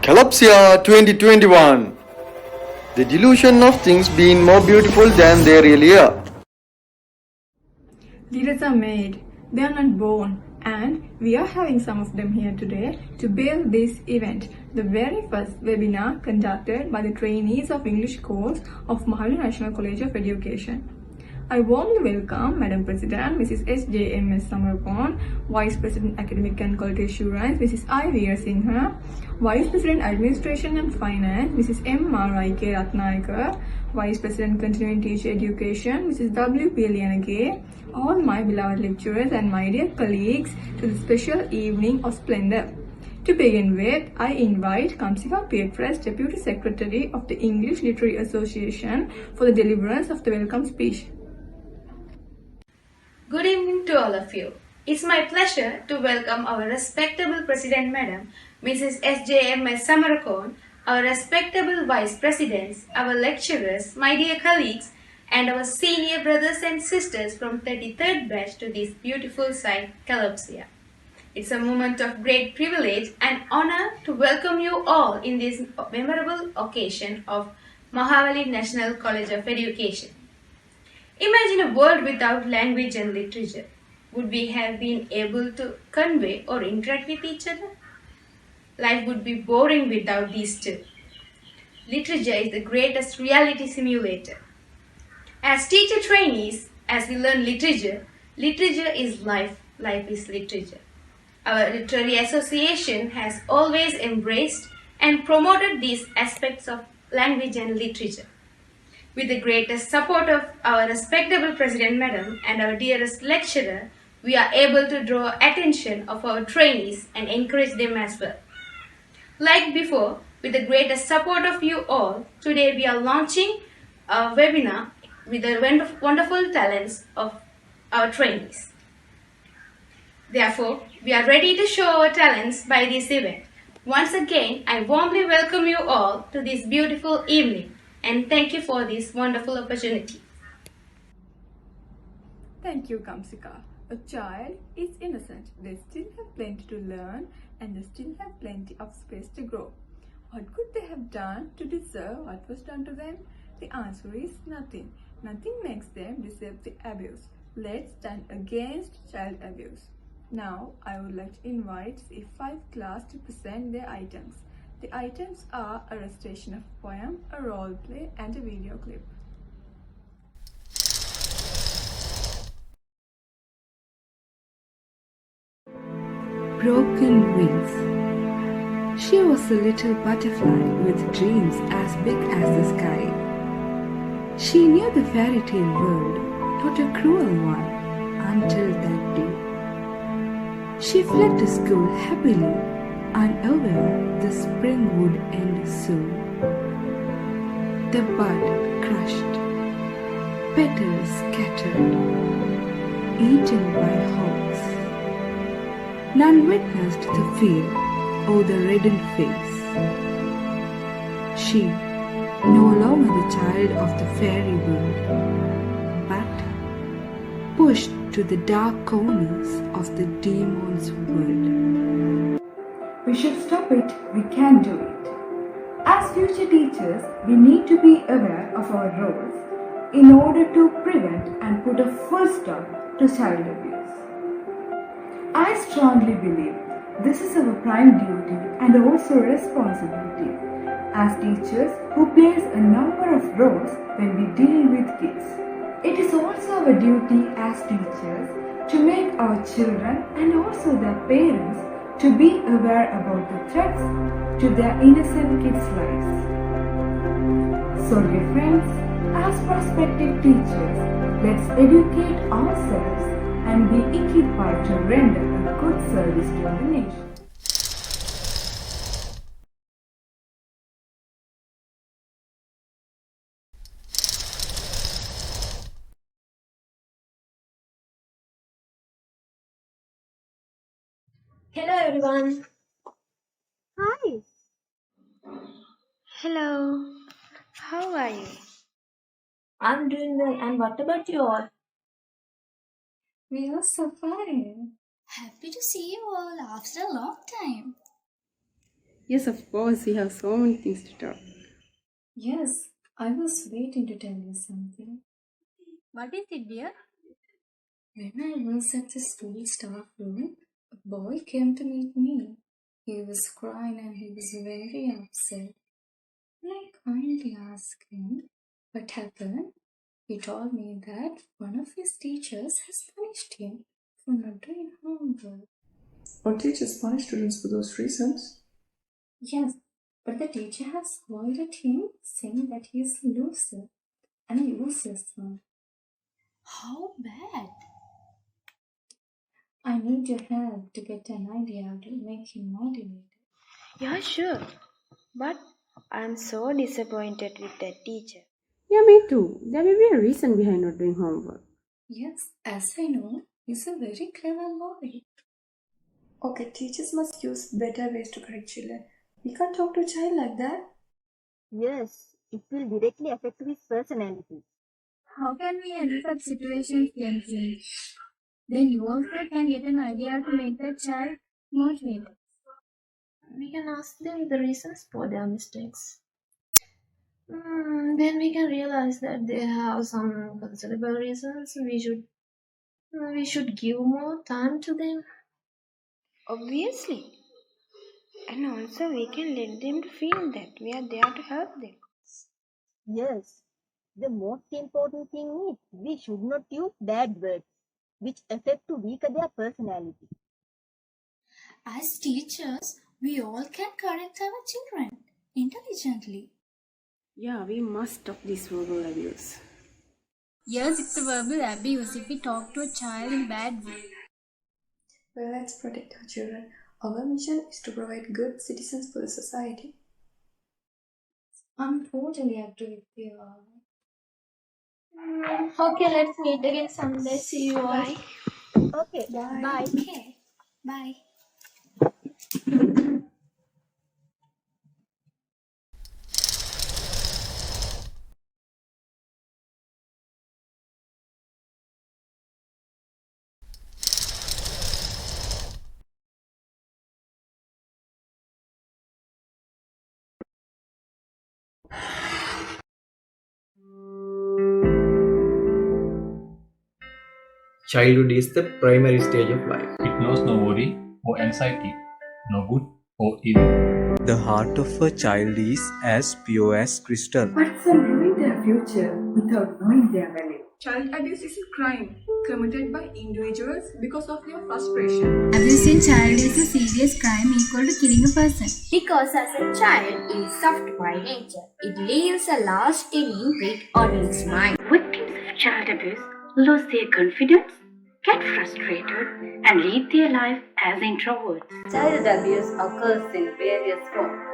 Kalopsia 2021. The delusion of things being more beautiful than they really are. Leaders are made, they are not born, and we are having some of them here today to build this event, the very first webinar conducted by the trainees of English course of Mahaweli National College of Education. I warmly welcome Madam President, Mrs. S.J.M.S. Samarapon, Vice President Academic and Quality Assurance, Mrs. I. Veer Singha, Vice President Administration and Finance, Mrs. M. Maraike Ratnayaka, Vice President Continuing Teacher Education, Mrs. W. P. Lianage, all my beloved lecturers and my dear colleagues to the special evening of splendor. To begin with, I invite Kamsika Pietress, Deputy Secretary of the English Literary Association, for the deliverance of the welcome speech. Good evening to all of you. It's my pleasure to welcome our respectable President Madam, Mrs. S.J.M.S. Samarakon, our respectable Vice Presidents, our lecturers, my dear colleagues, and our senior brothers and sisters from 33rd batch to this beautiful site, Kalopsia. It's a moment of great privilege and honor to welcome you all in this memorable occasion of Mahaweli National College of Education. Imagine a world without language and literature. Would we have been able to convey or interact with each other? Life would be boring without these two. Literature is the greatest reality simulator. As teacher trainees, as we learn literature, literature is life, life is literature. Our literary association has always embraced and promoted these aspects of language and literature. With the greatest support of our respectable President Madam and our dearest lecturer, we are able to draw attention of our trainees and encourage them as well. Like before, with the greatest support of you all, today we are launching a webinar with the wonderful talents of our trainees. Therefore, we are ready to show our talents by this event. Once again, I warmly welcome you all to this beautiful evening. And thank you for this wonderful opportunity. Thank you, Kamsika. A child is innocent. They still have plenty to learn and they still have plenty of space to grow. What could they have done to deserve what was done to them? The answer is nothing. Nothing makes them deserve the abuse. Let's stand against child abuse. Now, I would like to invite C5 class to present their items. The items are a recitation of a poem, a role play, and a video clip. Broken wings. She was a little butterfly with dreams as big as the sky. She knew the fairy tale world, not a cruel one, until that day. She fled to school happily, unaware the spring would end soon. The bud crushed, petals scattered, eaten by hawks. None witnessed the fear or the reddened face. She, no longer the child of the fairy world, but pushed to the dark corners of the demon's world. We should stop it, we can do it. As future teachers, we need to be aware of our roles in order to prevent and put a full stop to child abuse. I strongly believe this is our prime duty and also responsibility as teachers who plays a number of roles when we deal with kids. It is also our duty as teachers to make our children and also their parents to be aware about the threats to their innocent kids' lives. So dear friends, as prospective teachers, let's educate ourselves and be equipped to render a good service to the nation. Hello everyone. Hi. Hello. How are you? I'm doing well. And what about you all? We are so fine. Happy to see you all after a long time. Yes, of course, we have so many things to talk. Yes, I was waiting to tell you something. What is it, dear? When I was at the school staff room, a boy came to meet me. He was crying and he was very upset. When I kindly asked him what happened, he told me that one of his teachers has punished him for not doing homework. Or teachers punish students for those reasons? Yes, but the teacher has scolded him, saying that he is a loser and a useless one. How bad? I need your help to get an idea to make him motivated. Yeah, sure. But I'm so disappointed with that teacher. Yeah, me too. There may be a reason behind not doing homework. Yes, as I know, he's a very clever boy. Okay, teachers must use better ways to correct children. We can't talk to a child like that. Yes, it will directly affect his personality. How can we handle such situations gently? Then you also can get an idea to make the child motivated. We can ask them the reasons for their mistakes. Then we can realize that they have some considerable reasons. We should give more time to them. Obviously. And also we can let them feel that we are there to help them. Yes, the most important thing is we should not use bad words, which affect to weaken their personality. As teachers, we all can correct our children intelligently. Yeah, we must stop this verbal abuse. Yes, it's a verbal abuse if we talk to a child in bad way. Well, let's protect our children. Our mission is to provide good citizens for the society. I'm totally agree with you. Okay, let's meet again someday. See you all. Bye. Okay, Bye. bye. Okay, bye. Childhood is the primary stage of life. It knows no worry or anxiety, no good or ill. The heart of a child is as pure as crystal. But some ruin their future without knowing their value. Child abuse is a crime committed by individuals because of their frustration. Abusing child is a serious crime equal to killing a person. Because as a child is soft by nature, it leaves a lasting imprint on its mind. Victims of child abuse lose their confidence, get frustrated, and lead their life as introverts. Child abuse occurs in various forms.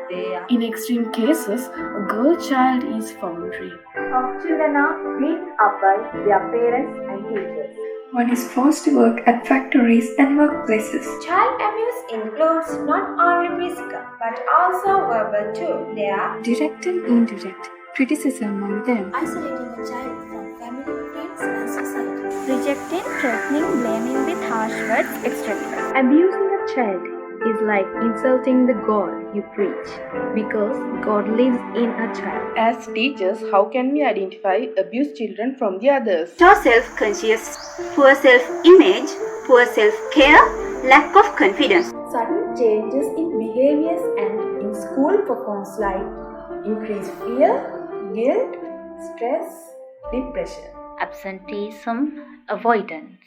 In extreme cases, a girl child is found raped. Some children are beaten up by their parents and teachers. One is forced to work at factories and workplaces. Child abuse includes not only physical but also verbal too. They are direct and indirect criticism among them. Isolating a child from family, friends and society. Rejecting, threatening, blaming with harsh words, etc. Abusing a child is like insulting the God you preach, because God lives in a child. As teachers, how can we identify abused children from the others? Poor self-conscious, poor self-image, poor self-care, lack of confidence. Sudden changes in behaviors and in school performance like increased fear, guilt, stress, depression. Absenteeism, avoidance,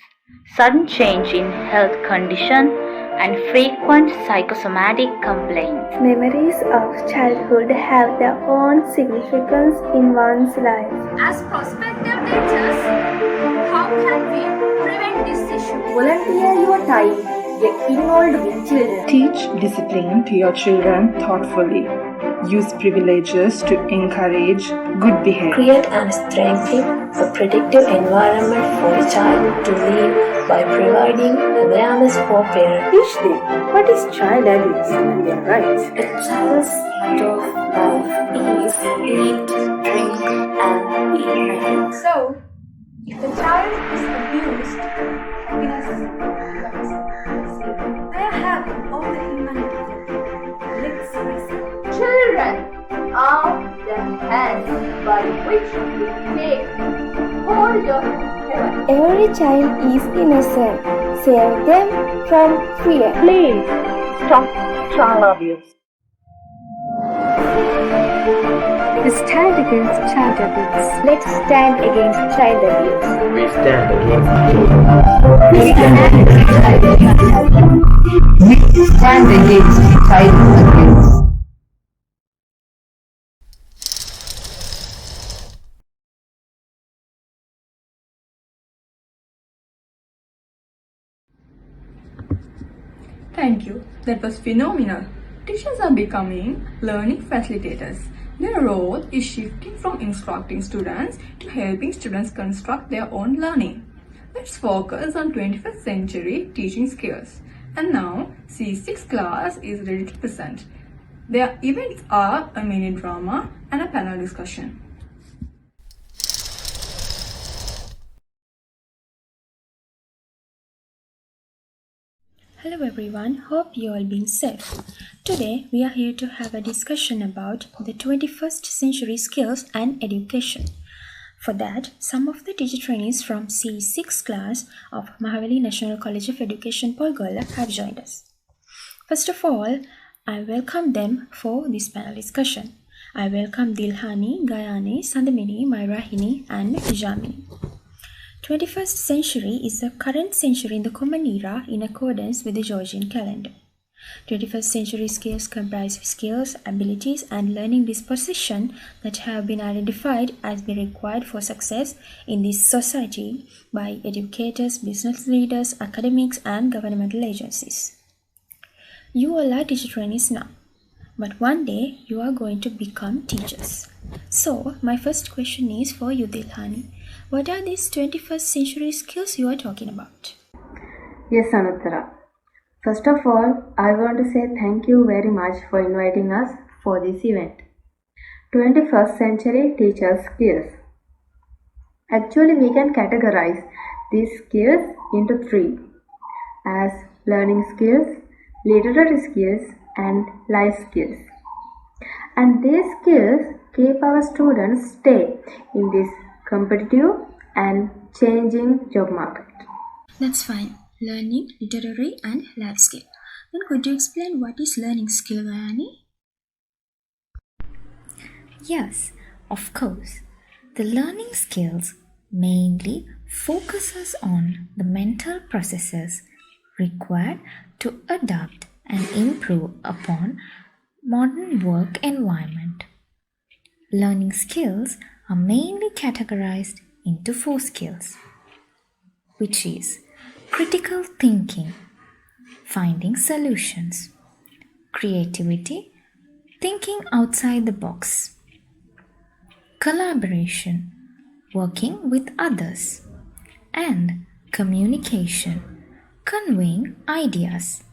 sudden change in health condition, and frequent psychosomatic complaints. Memories of childhood have their own significance in one's life. As prospective teachers, how can we prevent this issue? Volunteer your time. Get involved with children. Teach discipline to your children thoughtfully. Use privileges to encourage good behavior. Create and strengthen a protective environment for a child to live by providing awareness for parents. Teach them what is child abuse and their rights. A child's right of life is eat, drink, and be happy. So, if the child is abused, happiness lost. They are having all the humanity. Let's which will take hold of heaven. Every child is innocent. Save them from fear. Please stop child abuse. We stand against child abuse. Let's stand against child abuse. We stand against We stand against child abuse. We stand against child abuse. Thank you. That was phenomenal. Teachers are becoming learning facilitators. Their role is shifting from instructing students to helping students construct their own learning. Let's focus on 21st century teaching skills. And now, C6 class is ready to present. Their events are a mini drama and a panel discussion. Hello everyone, hope you all been safe. Today we are here to have a discussion about the 21st century skills and education. For that, some of the teacher trainees from C6 class of Mahaweli National College of Education Polgolla have joined us. First of all, I welcome them for this panel discussion. I welcome Dilhani, Gayani, Sandamini, Mairahini and Jamini. 21st century is the current century in the common era in accordance with the Georgian calendar. 21st century skills comprise skills, abilities, and learning disposition that have been identified as being required for success in this society by educators, business leaders, academics, and governmental agencies. You all are teacher trainees now, but one day you are going to become teachers. So, my first question is for you, Dilhani. What are these 21st century skills you are talking about? Yes, Anuttara. First of all, I want to say thank you very much for inviting us for this event. 21st century teacher skills. Actually, we can categorize these skills into three as learning skills, literary skills, and life skills. And these skills keep our students stay in this competitive and changing job market. That's fine. Learning, literary, and life skill. Then could you explain what is learning skill, Gayani? Yes, of course. The learning skills mainly focuses on the mental processes required to adapt and improve upon modern work environment. Learning skills are mainly categorized into 4 skills, which is critical thinking, finding solutions, creativity, thinking outside the box, collaboration, working with others, and communication, conveying ideas.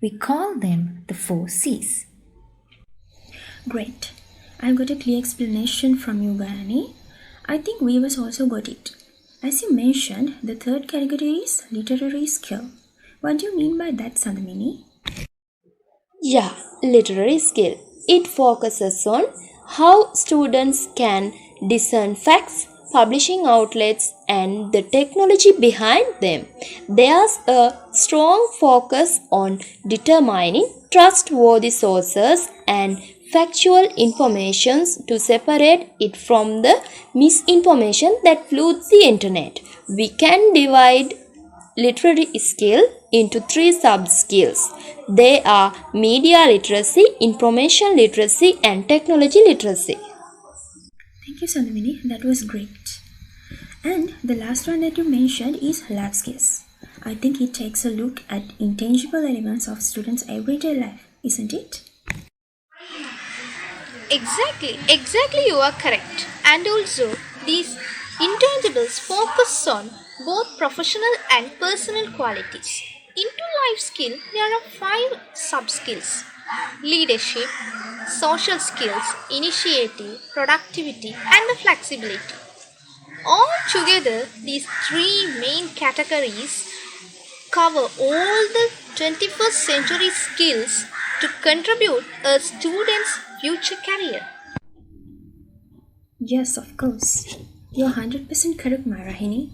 We call them the 4 C's. Great. I got a clear explanation from you, Gayani. I think viewers also got it. As you mentioned, the third category is literary skill. What do you mean by that, Sandamini? Yeah, literary skill. It focuses on how students can discern facts, publishing outlets, and the technology behind them. There's a strong focus on determining trustworthy sources and factual information to separate it from the misinformation that floods the internet. We can divide literary skill into 3 sub-skills. They are media literacy, information literacy, and technology literacy. Thank you, Sandamini. That was great. And the last one that you mentioned is life skills. I think it takes a look at intangible elements of students' everyday life, isn't it? Exactly, you are correct. And also, these intangibles focus on both professional and personal qualities. Into life skill, there are 5 sub-skills: leadership, social skills, initiative, productivity, and flexibility. All together, these 3 main categories cover all the 21st century skills to contribute a student's future career. Yes, of course. You're 100% correct, Marahini.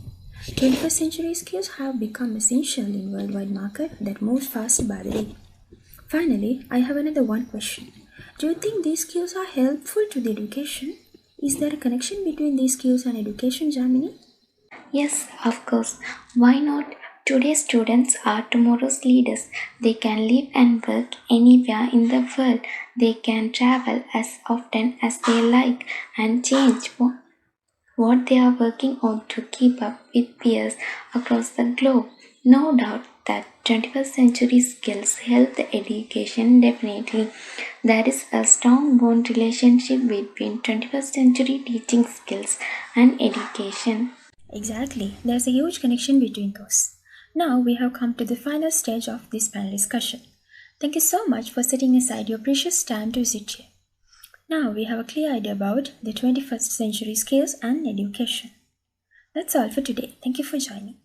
21st century skills have become essential in worldwide market that moves fast by the day. Finally, I have another one question. Do you think these skills are helpful to the education? Is there a connection between these skills and education, Jamini? Yes, of course. Why not? Today's students are tomorrow's leaders. They can live and work anywhere in the world. They can travel as often as they like and change what they are working on to keep up with peers across the globe. No doubt that 21st century skills help the education definitely. There is a strong bond relationship between 21st century teaching skills and education. Exactly, there's a huge connection between those. Now we have come to the final stage of this panel discussion. Thank you so much for setting aside your precious time to visit here. Now we have a clear idea about the 21st century skills and education. That's all for today. Thank you for joining.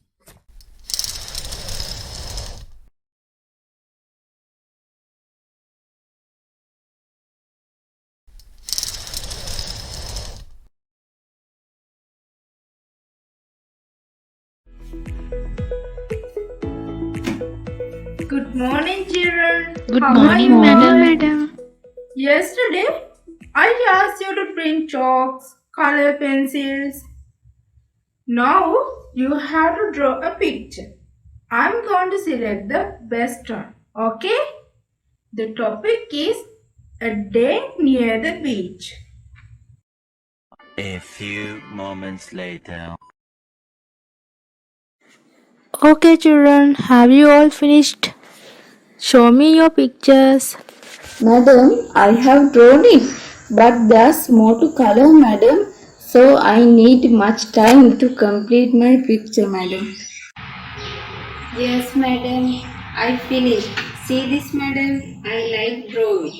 Good morning, children. Good How morning, are you? madam. Yesterday, I asked you to bring chalks, color pencils. Now, you have to draw a picture. I'm going to select the best one. Okay? The topic is a day near the beach. A few moments later. Okay, children, have you all finished? Show me your pictures. Madam, I have drawn it, but there's more to color, madam. So I need much time to complete my picture, madam. Yes, madam. I finished. See this, madam? I like drawing.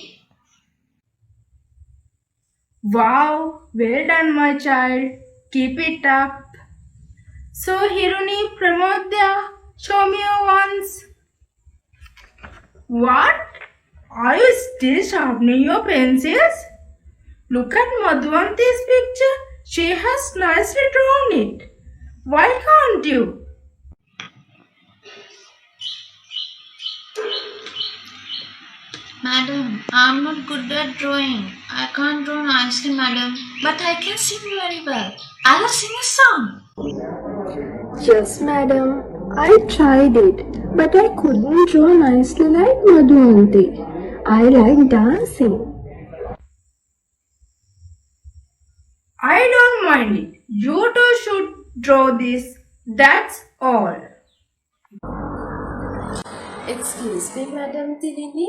Wow, well done, my child. Keep it up. So, Hiruni, Pramodya, show me your ones. What? Are you still sharpening your pencils? Look at Madhvanti's picture. She has nicely drawn it. Why can't you? Madam, I'm not good at drawing. I can't draw nicely, madam. But I can sing very well. I will sing a song. Yes, madam. I tried it, but I couldn't draw nicely like Madhuvanti. I like dancing. I don't mind it. You two should draw this. That's all. Excuse me, Madam Tirini.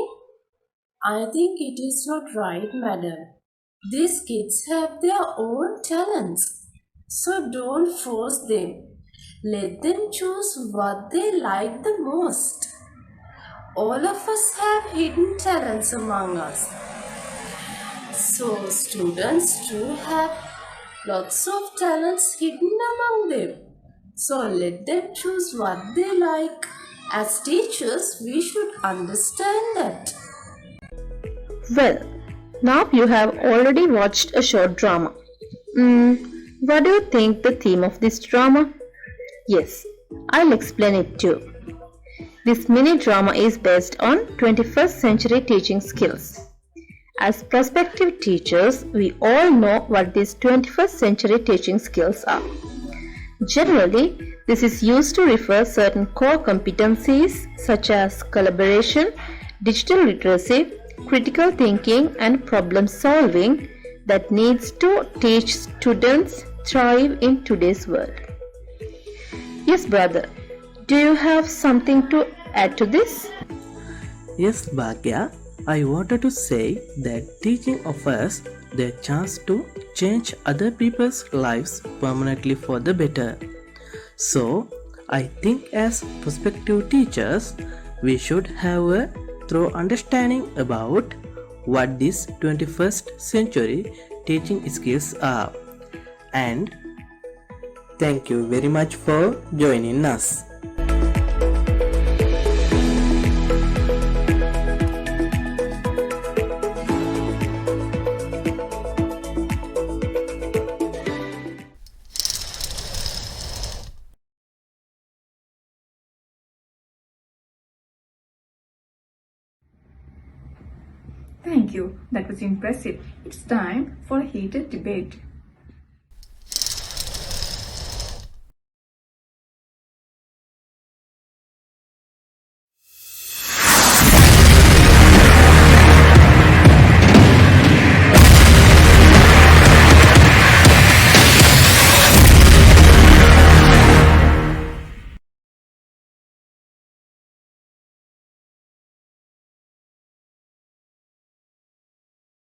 I think it is not right, madam. These kids have their own talents. So don't force them. Let them choose what they like the most. All of us have hidden talents among us. So students do have lots of talents hidden among them. So let them choose what they like. As teachers, we should understand that. Well, now you have already watched a short drama. What do you think the theme of this drama? Yes, I'll explain it too. This mini drama is based on 21st century teaching skills. As prospective teachers, we all know what these 21st century teaching skills are. Generally, this is used to refer certain core competencies such as collaboration, digital literacy, critical thinking and problem solving that needs to teach students thrive in today's world. Yes, brother, do you have something to add to this? Yes, Bhagya, I wanted to say that teaching offers the chance to change other people's lives permanently for the better. So, I think as prospective teachers, we should have a thorough understanding about what these 21st century teaching skills are. And thank you very much for joining us. Thank you. That was impressive. It's time for a heated debate.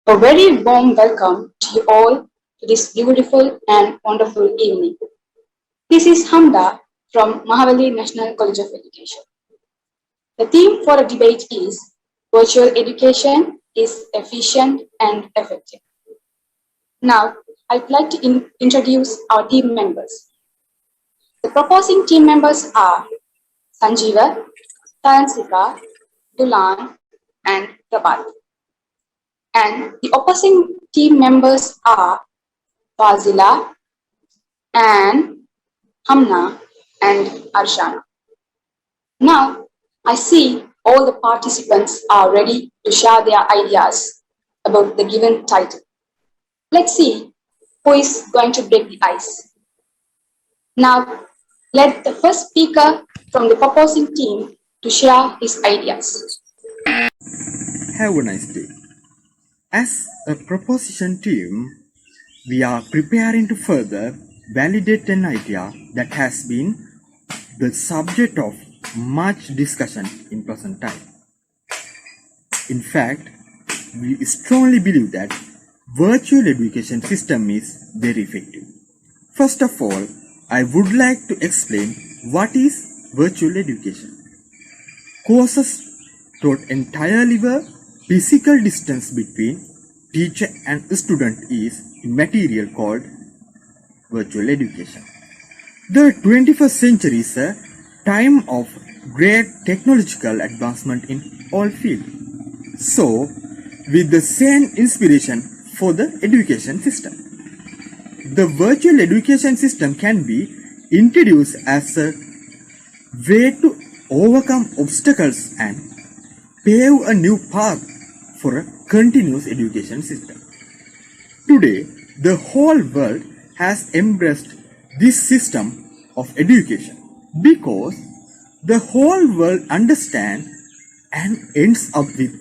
A very warm welcome to you all to this beautiful and wonderful evening. This is Hamda from Mahaweli National College of Education. The theme for the debate is Virtual Education is Efficient and Effective. Now, I'd like to introduce our team members. The proposing team members are Sanjeeva, Tansika, Dulan, and Prabhat. And the opposing team members are Fazila, Anne, Hamna, and Arshana. Now, I see all the participants are ready to share their ideas about the given title. Let's see who is going to break the ice. Now, let the first speaker from the proposing team to share his ideas. Have a nice day. As a proposition team, we are preparing to further validate an idea that has been the subject of much discussion in present time. In fact, we strongly believe that virtual education system is very effective. First of all, I would like to explain what is virtual education. Courses taught entirely where physical distance between teacher and student is material called virtual education. The 21st century is a time of great technological advancement in all fields. So, with the same inspiration for the education system, the virtual education system can be introduced as a way to overcome obstacles and pave a new path for a continuous education system. Today, the whole world has embraced this system of education because the whole world understands and ends up with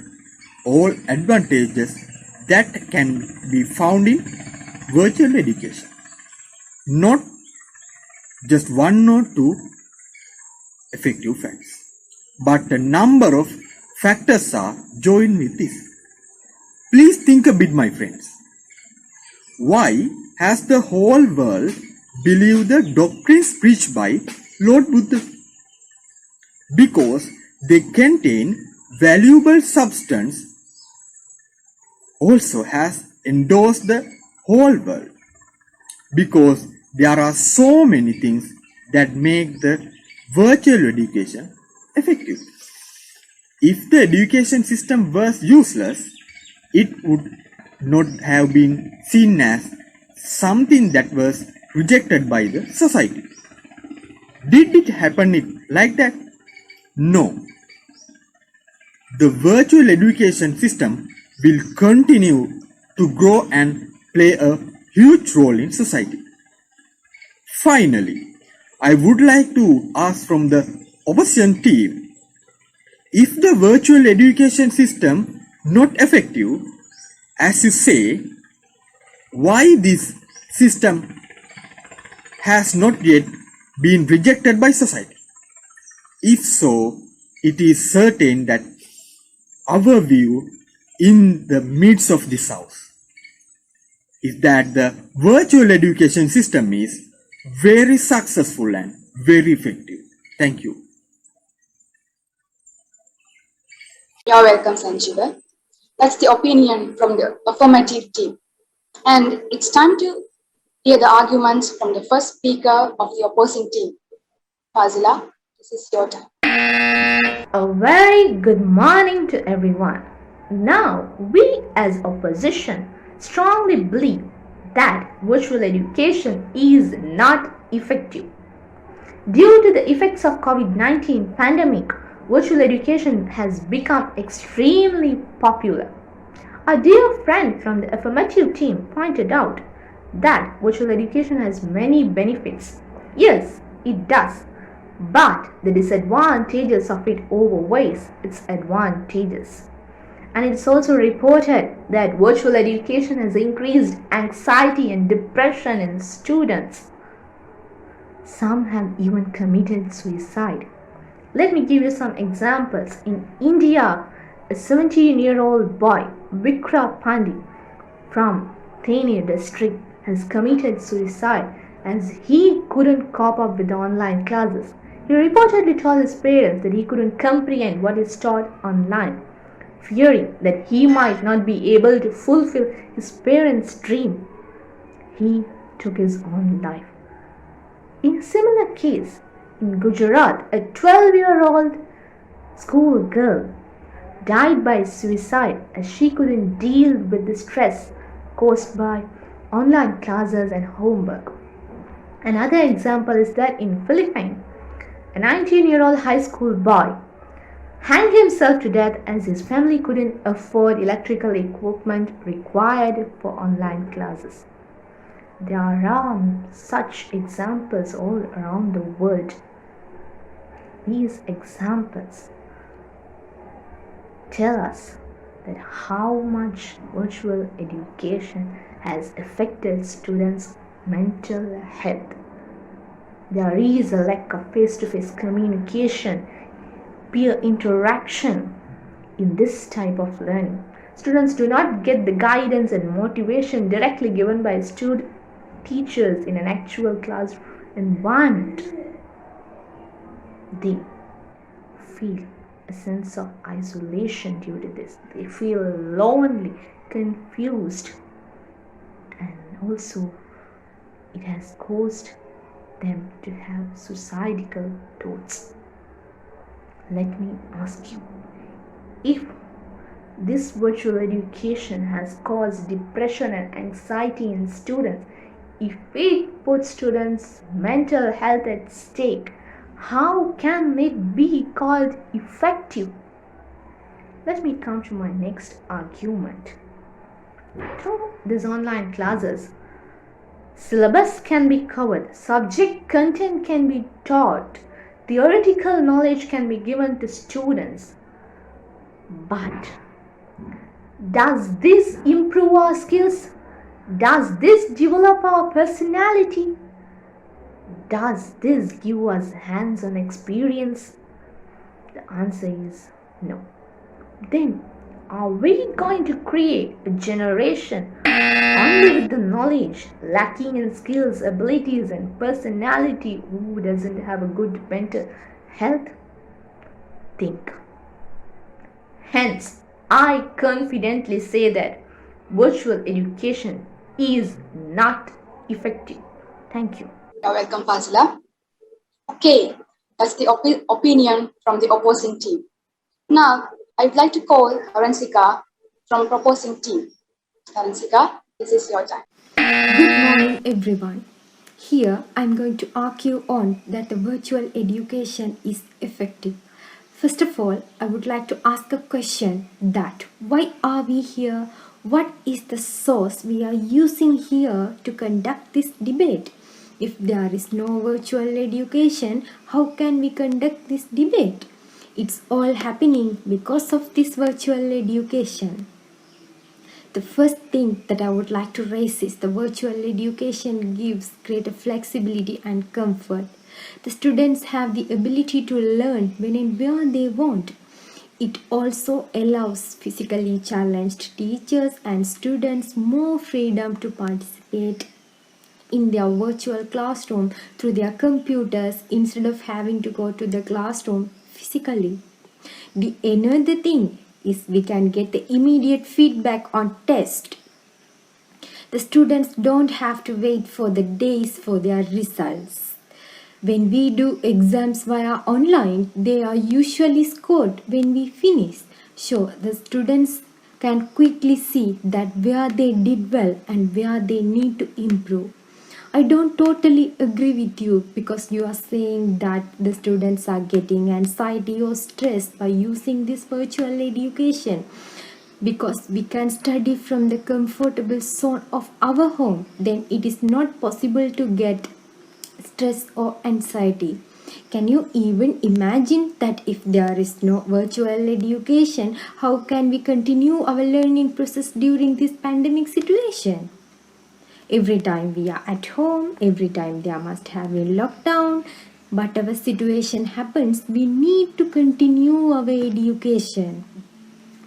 all advantages that can be found in virtual education. Not just one or two effective facts, but a number of factors are joined with this. Please think a bit, my friends. Why has the whole world believed the doctrines preached by Lord Buddha? Because they contain valuable substance also has endorsed the whole world. Because there are so many things that make the virtual education effective. If the education system was useless, it would not have been seen as something that was rejected by the society. Did it happen like that? No. The virtual education system will continue to grow and play a huge role in society. Finally, I would like to ask from the opposition team, if the virtual education system not effective, as you say, why this system has not yet been rejected by society? If so, it is certain that our view in the midst of this house is that the virtual education system is very successful and very effective. Thank you. You're welcome, Sanjeeva. That's the opinion from the affirmative team. And it's time to hear the arguments from the first speaker of the opposing team. Fazila, this is your time. A very good morning to everyone. Now, we as opposition strongly believe that virtual education is not effective. Due to the effects of COVID-19 pandemic, virtual education has become extremely popular. A dear friend from the affirmative team pointed out that virtual education has many benefits. Yes, it does. But the disadvantages of it outweighs its advantages. And it's also reported that virtual education has increased anxiety and depression in students. Some have even committed suicide. Let me give you some examples. In India, a 17-year-old boy, Vikra Pandey, from Thane district, has committed suicide as he couldn't cope up with the online classes. He reportedly told his parents that he couldn't comprehend what is taught online, fearing that he might not be able to fulfill his parents' dream. He took his own life. In a similar case, in Gujarat, a 12-year-old schoolgirl died by suicide as she couldn't deal with the stress caused by online classes and homework. Another example is that in Philippines, a 19-year-old high school boy hanged himself to death as his family couldn't afford electrical equipment required for online classes. There are such examples all around the world. These examples tell us that how much virtual education has affected students' mental health. There is a lack of face-to-face communication, peer interaction in this type of learning. Students do not get the guidance and motivation directly given by teachers in an actual class environment. They feel a sense of isolation due to this. They feel lonely, confused, and also it has caused them to have suicidal thoughts. Let me ask you, if this virtual education has caused depression and anxiety in students, if it puts students' mental health at stake, how can it be called effective? Let me come to my next argument. Through these online classes, syllabus can be covered, subject content can be taught, theoretical knowledge can be given to students. But does this improve our skills? Does this develop our personality? Does this give us hands-on experience? The answer is no. Then, are we going to create a generation only with the knowledge, lacking in skills, abilities, and personality, who doesn't have a good mental health? Think. Hence, I confidently say that virtual education is not effective. Thank you. You're welcome, Fazila. Okay, that's the opinion from the opposing team. Now, I'd like to call Aransika from proposing team. Aransika, this is your time. Good morning, everyone. Here, I'm going to argue on that the virtual education is effective. First of all, I would like to ask a question that why are we here? What is the source we are using here to conduct this debate? If there is no virtual education, how can we conduct this debate? It's all happening because of this virtual education. The first thing that I would like to raise is the virtual education gives greater flexibility and comfort. The students have the ability to learn when and where they want. It also allows physically challenged teachers and students more freedom to participate in their virtual classroom through their computers instead of having to go to the classroom physically. The another thing is we can get the immediate feedback on test. The students don't have to wait for the days for their results. When we do exams via online, they are usually scored when we finish. So the students can quickly see that where they did well and where they need to improve. I don't totally agree with you because you are saying that the students are getting anxiety or stress by using this virtual education. because we can study from the comfortable zone of our home, then it is not possible to get stress or anxiety. Can you even imagine that if there is no virtual education, how can we continue our learning process during this pandemic situation? Every time we are at home, every time there must have a lockdown, whatever situation happens, we need to continue our education.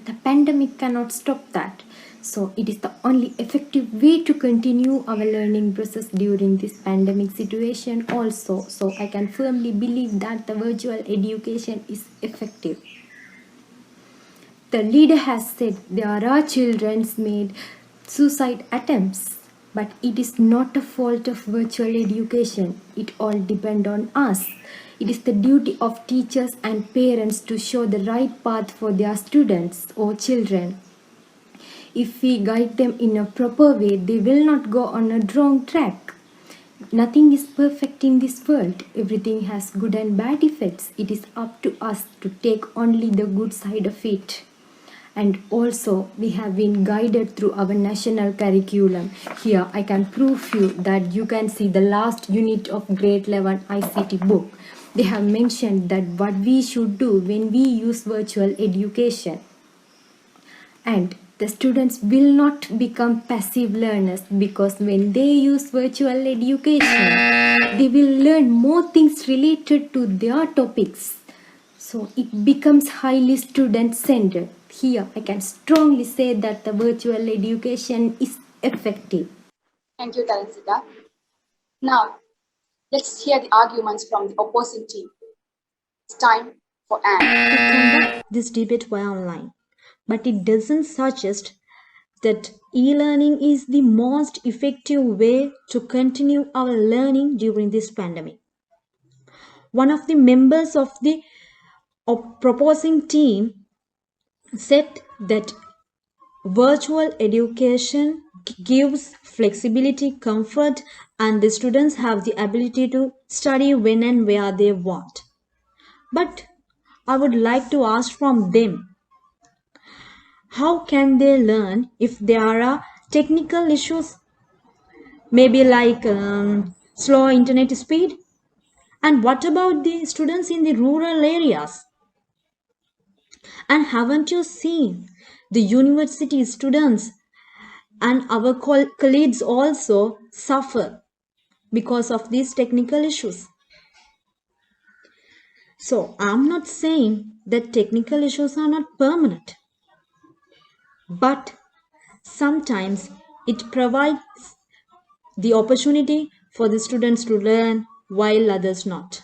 The pandemic cannot stop that. So it is the only effective way to continue our learning process during this pandemic situation also. So I can firmly believe that the virtual education is effective. The leader has said there are children made suicide attempts, but it is not a fault of virtual education. It all depends on us. It is the duty of teachers and parents to show the right path for their students or children. If we guide them in a proper way, they will not go on a wrong track. Nothing is perfect in this world. Everything has good and bad effects. It is up to us to take only the good side of it. And also we have been guided through our national curriculum. Here I can prove you that you can see the last unit of grade 11 ICT book. They have mentioned that what we should do when we use virtual education. And the students will not become passive learners, because when they use virtual education, they will learn more things related to their topics. So it becomes highly student-centered. Here I can strongly say that the virtual education is effective. Thank you, Taransita. Now, let's hear the arguments from the opposing team. It's time for Anne. We conduct this debate via online, but it doesn't suggest that e-learning is the most effective way to continue our learning during this pandemic. One of the members of the proposing team said that virtual education gives flexibility, comfort, and the students have the ability to study when and where they want. But I would like to ask from them, how can they learn if there are technical issues, maybe like slow internet speed? And what about the students in the rural areas? And haven't you seen the university students and our colleagues also suffer because of these technical issues? So I'm not saying that technical issues are not permanent, but sometimes it provides the opportunity for the students to learn while others not.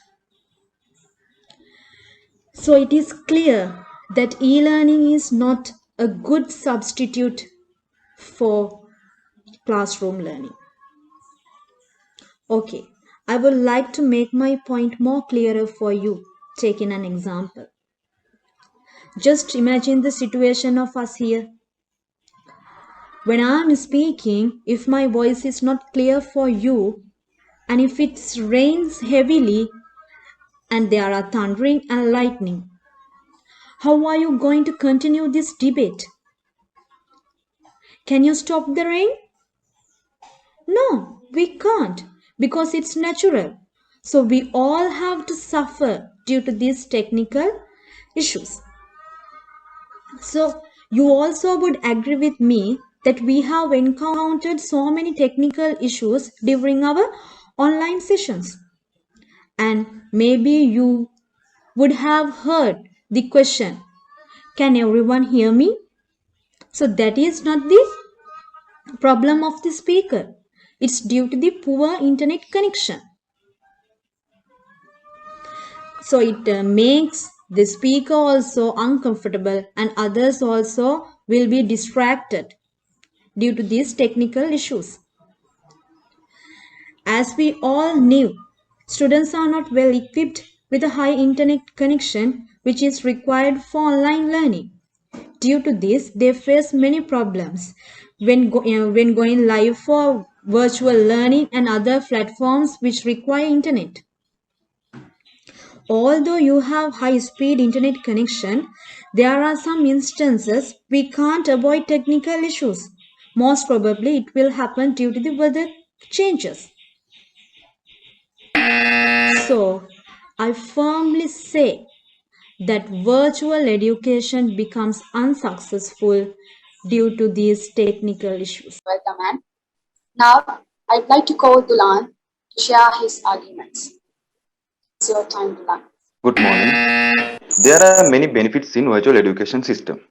So it is clear that e-learning is not a good substitute for classroom learning. Okay, I would like to make my point more clearer for you, taking an example. Just imagine the situation of us here. When I am speaking, if my voice is not clear for you, and if it rains heavily and there are thundering and lightning, how are you going to continue this debate? Can you stop the rain? No, we can't, because it's natural. So we all have to suffer due to these technical issues. So you also would agree with me that we have encountered so many technical issues during our online sessions. And maybe you would have heard the question, can everyone hear me? So that is not the problem of the speaker. It's due to the poor internet connection. So it makes the speaker also uncomfortable, and others also will be distracted due to these technical issues. As we all knew, students are not well equipped with a high internet connection which is required for online learning. Due to this, they face many problems when going live for virtual learning and other platforms which require internet. although you have high speed internet connection, there are some instances we can't avoid technical issues. Most probably it will happen due to the weather changes. So, I firmly say that virtual education becomes unsuccessful due to these technical issues. Welcome, man. Now, I'd like to call Dulan to share his arguments. It's your time, Dulan. Good morning. There are many benefits in virtual education system.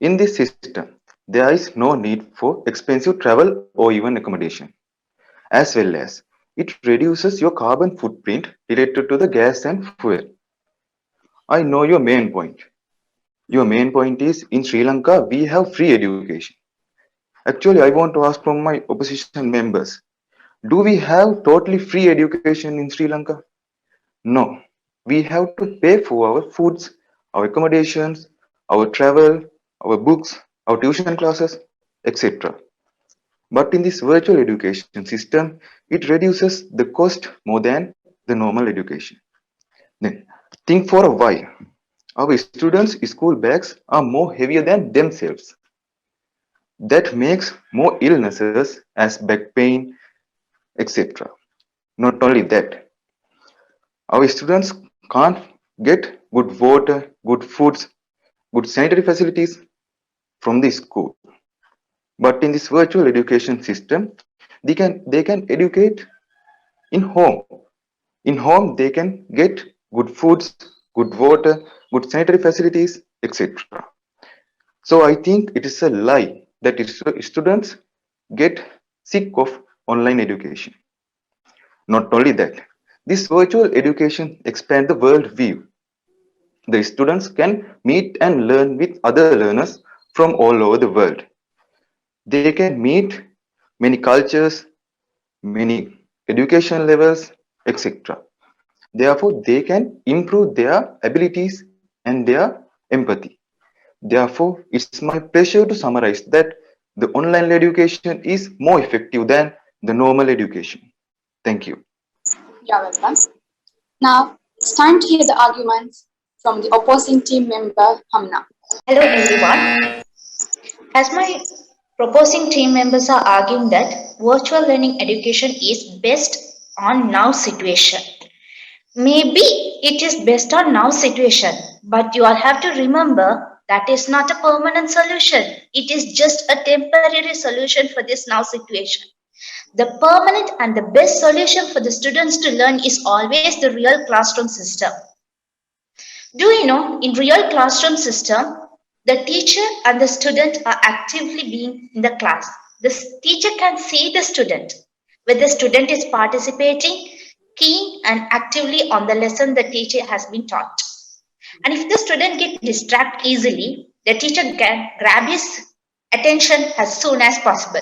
In this system, there is no need for expensive travel or even accommodation, as well as it reduces your carbon footprint related to the gas and fuel. I know your main point. Your main point is in Sri Lanka we have free education. Actually, I want to ask from my opposition members, do we have totally free education in Sri Lanka? No. We have to pay for our foods, our accommodations, our travel, our books, our tuition classes, etc. But in this virtual education system, it reduces the cost more than the normal education. Then, think for a while. Our students' school bags are more heavier than themselves. That makes more illnesses as back pain, etc. Not only that, our students can't get good water, good foods, good sanitary facilities from the school. But in this virtual education system, they can educate in home. In home, they can get good foods, good water, good sanitary facilities, etc. So I think it is a lie that students get sick of online education. Not only that, this virtual education expands the world view. The students can meet and learn with other learners from all over the world. They can meet many cultures, many education levels, etc. Therefore, they can improve their abilities and their empathy. Therefore, it's my pleasure to summarize that the online education is more effective than the normal education. Thank you. You're welcome. Now, it's time to hear the arguments from the opposing team member, Hamna. Hello everyone. As my proposing team members are arguing that virtual learning education is best on now situation. Maybe it is best on now situation, but you all have to remember that is not a permanent solution. It is just a temporary solution for this now situation. The permanent and the best solution for the students to learn is always the real classroom system. Do you know, in real classroom system, the teacher and the student are actively being in the class. The teacher can see the student, whether the student is participating, keen and actively on the lesson the teacher has been taught. And if the student gets distracted easily, the teacher can grab his attention as soon as possible.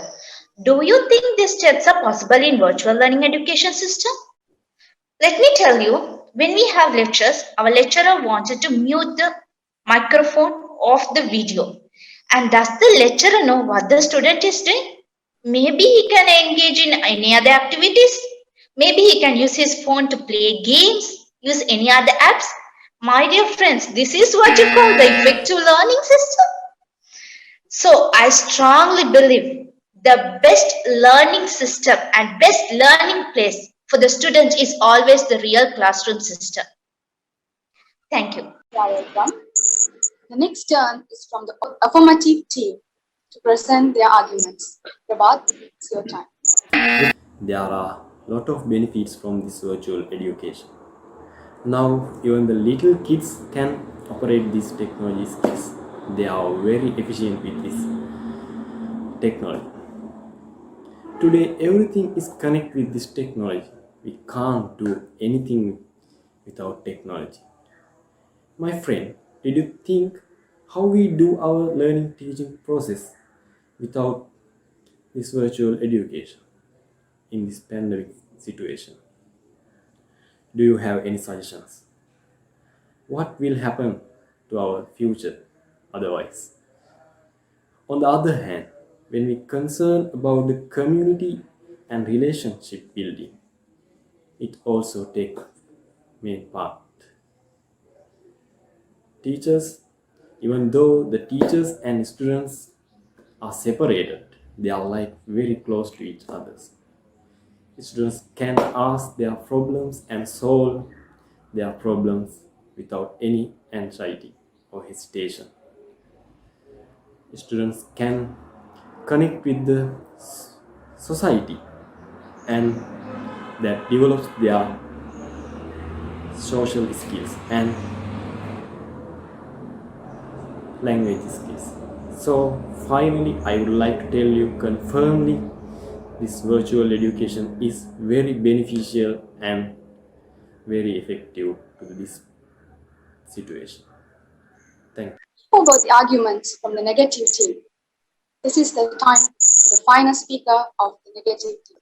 Do you think these steps are possible in virtual learning education system? Let me tell you, when we have lectures, our lecturer wanted to mute the microphone of the video. And does the lecturer know what the student is doing? Maybe he can engage in any other activities. Maybe he can use his phone to play games, use any other apps. My dear friends, this is what you call the effective learning system. So I strongly believe the best learning system and best learning place for the students is always the real classroom system. Thank you. You're welcome. The next turn is from the affirmative team to present their arguments. Prabhat, it's your time. There are a lot of benefits from this virtual education. Now, even the little kids can operate these technology skills. They are very efficient with this technology. Today, everything is connected with this technology. We can't do anything without technology. My friend, did you think how we do our learning teaching process without this virtual education in this pandemic situation? Do you have any suggestions? What will happen to our future otherwise? On the other hand, when we concern about the community and relationship building, it also takes main part. Teachers, even though the teachers and students are separated, they are like very close to each other. Students can ask their problems and solve their problems without any anxiety or hesitation. Students can connect with the society and that develops their social skills and language skills. So finally, I would like to tell you confirmly this virtual education is very beneficial and very effective to this situation. Thank you. How about the arguments from the negative team? This is the time for the final speaker of the negative team.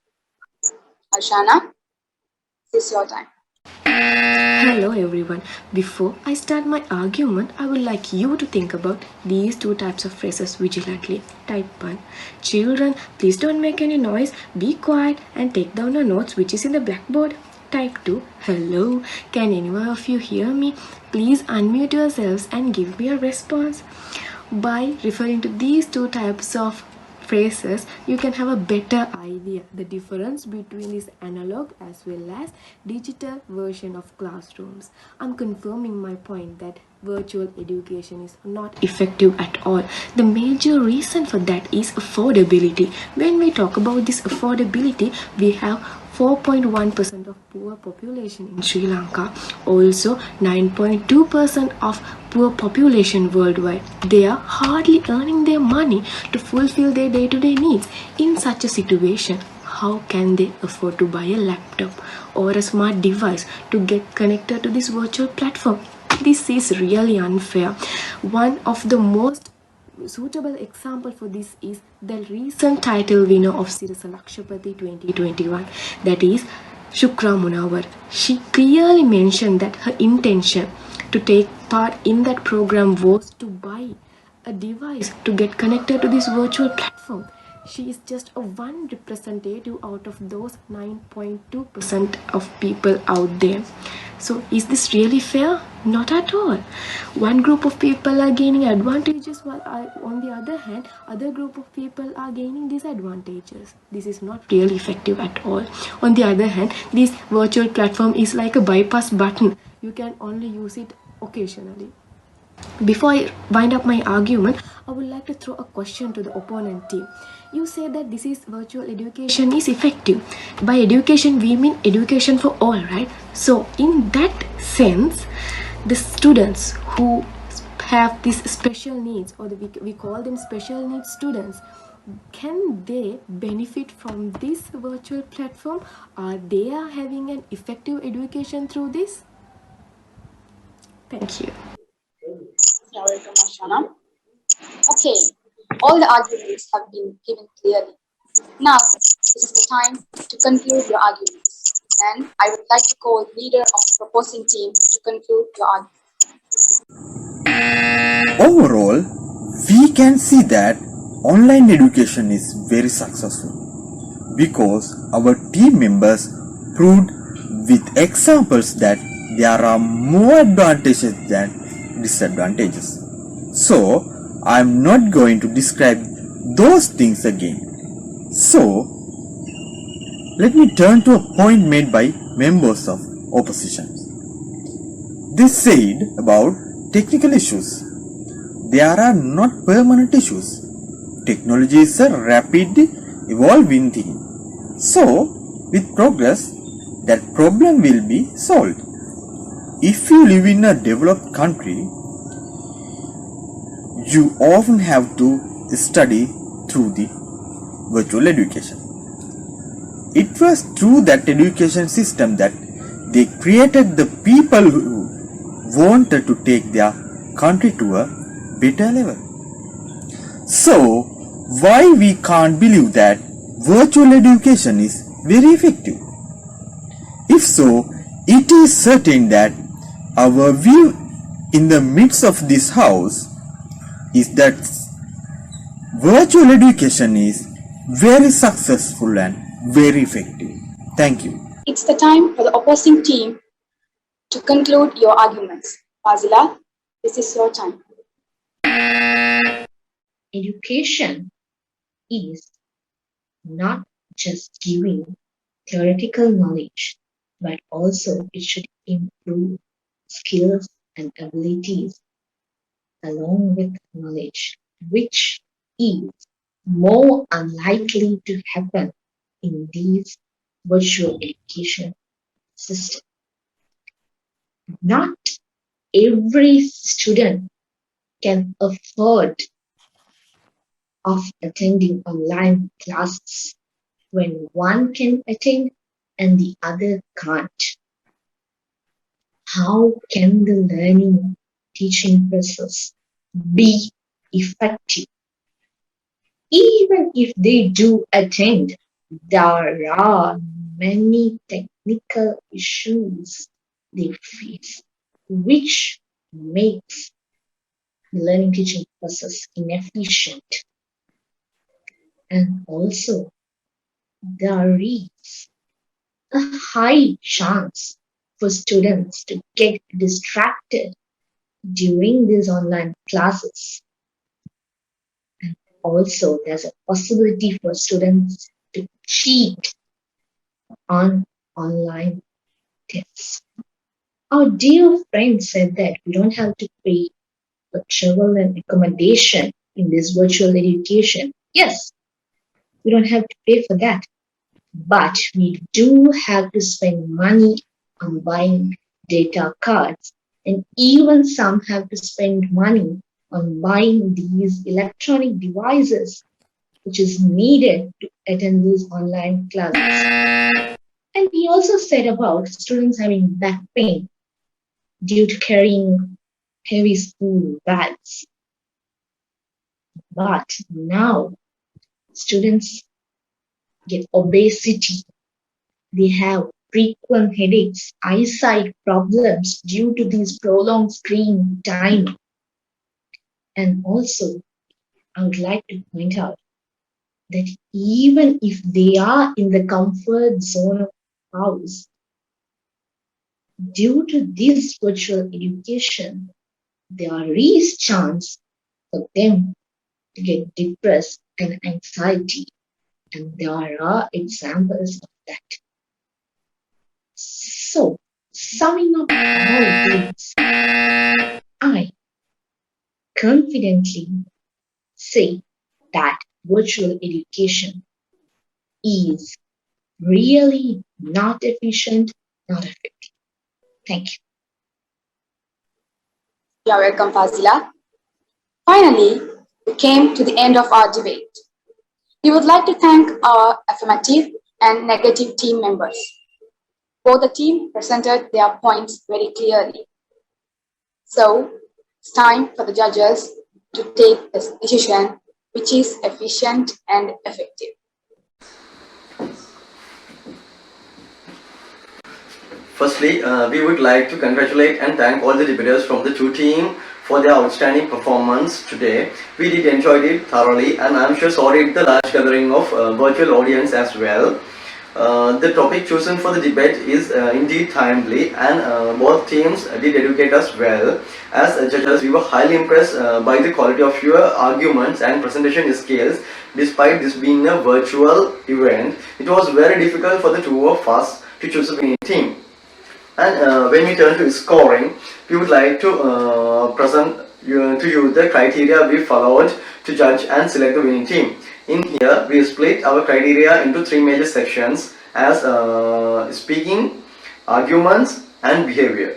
Arshana, this is your time. Hello everyone. Before I start my argument, I would like you to think about these two types of phrases vigilantly. Type 1. Children, please don't make any noise, be quiet and take down the notes which is in the blackboard. Type 2. Hello, can anyone of you hear me? Please unmute yourselves and give me a response. By referring to these two types of phrases, you can have a better idea the difference between this analog as well as digital version of classrooms. I'm confirming my point that virtual education is not effective at all. The major reason for that is affordability. When we talk about this affordability, we have 4.1% of poor population in Sri Lanka. Also, 9.2% of poor population worldwide. They are hardly earning their money to fulfill their day-to-day needs. In such a situation, how can they afford to buy a laptop or a smart device to get connected to this virtual platform? This is really unfair. One of the most suitable example for this is the recent title winner of Sirasa Lakshapati 2021, that is Shukra Munawar. She clearly mentioned that her intention to take part in that program was to buy a device to get connected to this virtual platform. She is just a one representative out of those 9.2% of people out there. So is this really fair? Not at all. One group of people are gaining advantages while on the other hand, other group of people are gaining disadvantages. This is not really effective at all. On the other hand, this virtual platform is like a bypass button. You can only use it occasionally. Before I wind up my argument, I would like to throw a question to the opponent team. You say that this is virtual education is effective. By education, we mean education for all, right? So in that sense, the students who have these special needs, or we call them special needs students, can they benefit from this virtual platform? Are they having an effective education through this? Thank you. You're welcome, Arshana. Okay, all the arguments have been given clearly. Now, this is the time to conclude your arguments. And I would like to call the leader of the proposing team to conclude your arguments. Overall, we can see that online education is very successful because our team members proved with examples that there are more advantages than disadvantages. So, I am not going to describe those things again. So, let me turn to a point made by members of opposition. They said about technical issues. There are not permanent issues. Technology is a rapidly evolving thing. So, with progress, that problem will be solved. If you live in a developed country, you often have to study through the virtual education. It was through that education system that they created the people who wanted to take their country to a better level. So, why we can't believe that virtual education is very effective? If so, it is certain that our view in the midst of this house is that virtual education is very successful and very effective. Thank you. It's the time for the opposing team to conclude your arguments. Fazila, This is your time. Education is not just giving theoretical knowledge, but also it should improve skills and abilities along with knowledge, which is more unlikely to happen in these virtual education systems. Not every student can afford of attending online classes when one can attend and the other can't. How can the learning teaching process be effective? Even if they do attend, there are many technical issues they face, which makes the learning teaching process inefficient. And also, there is a high chance for students to get distracted during these online classes. And also, there's a possibility for students to cheat on online tests. Our dear friend said that we don't have to pay for travel and accommodation in this virtual education. Yes, we don't have to pay for that. But we do have to spend money on buying data cards, and even some have to spend money on buying these electronic devices which is needed to attend these online classes. And he also said about students having back pain due to carrying heavy school bags. But now students get obesity. They have frequent headaches, eyesight problems due to this prolonged screen time. And also, I would like to point out that even if they are in the comfort zone of house, due to this virtual education, there is chance for them to get depressed and anxiety. And there are examples of that. So, summing up all these, I confidently say that virtual education is really not efficient, not effective. Thank you. You are welcome, Fazila. Finally, we came to the end of our debate. We would like to thank our affirmative and negative team members. Both the team presented their points very clearly. So, it's time for the judges to take a decision which is efficient and effective. Firstly, we would like to congratulate and thank all the debaters from the two teams for their outstanding performance today. We did enjoy it thoroughly, and I'm sure saw it the large gathering of virtual audience as well. The topic chosen for the debate is indeed timely, and both teams did educate us well. As judges, we were highly impressed by the quality of your arguments and presentation skills. Despite this being a virtual event, it was very difficult for the two of us to choose a winning team. And when we turn to scoring, we would like to present to you the criteria we followed to judge and select the winning team. In here, we split our criteria into three major sections as speaking, arguments, and behavior.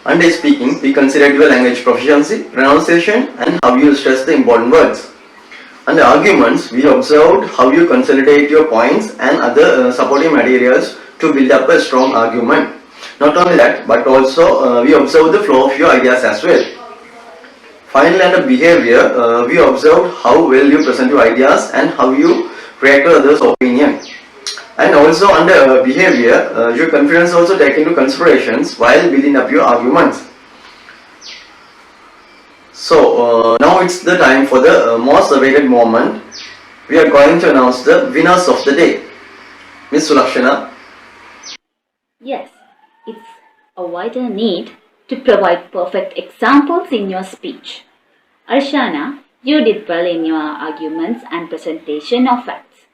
Under speaking, we considered your language proficiency, pronunciation, and how you stress the important words. Under arguments, we observed how you consolidate your points and other supporting materials to build up a strong argument. Not only that, but also we observed the flow of your ideas as well. Finally, under behavior, we observed how well you present your ideas and how you react to others' opinion. And also under behavior, your confidence also take into considerations while building up your arguments. So now it's the time for the most awaited moment. We are going to announce the winners of the day. Miss Sulakshana. Yes, it's a vital need to provide perfect examples in your speech. Arshana, you did well in your arguments and presentation of facts.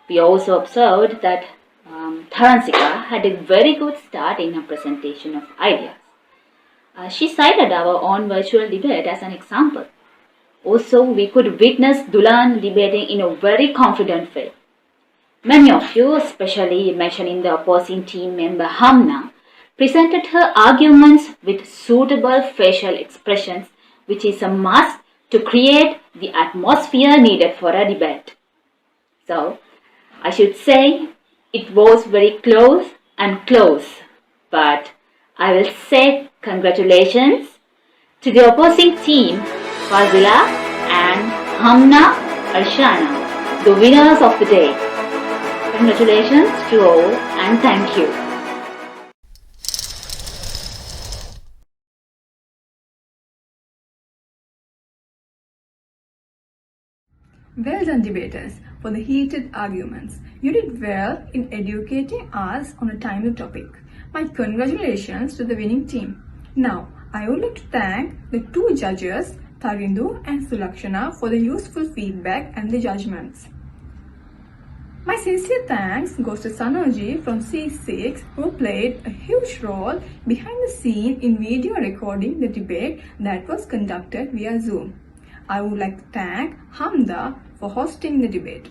We also observed that Tharansika had a very good start in her presentation of ideas. She cited our own virtual debate as an example. Also, we could witness Dulan debating in a very confident way. Many of you, especially mentioning the opposing team member Hamna, presented her arguments with suitable facial expressions, which is a must to create the atmosphere needed for a debate. So, I should say it was very close and close, but I will say congratulations to the opposing team, Fazila and Hamna Arshana, the winners of the day. Congratulations to all and thank you. Well done, debaters, for the heated arguments. You did well in educating us on a timely topic. My congratulations to the winning team. Now, I would like to thank the two judges, Tarindu and Sulakshana, for the useful feedback and the judgments. My sincere thanks goes to Sanoji from C6, who played a huge role behind the scene in video recording the debate that was conducted via Zoom. I would like to thank Hamda for hosting the debate.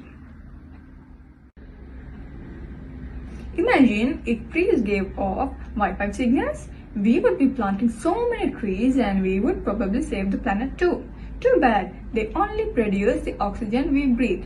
Imagine if trees gave off Wi-Fi signals, we would be planting so many trees and we would probably save the planet too. Too bad, they only produce the oxygen we breathe.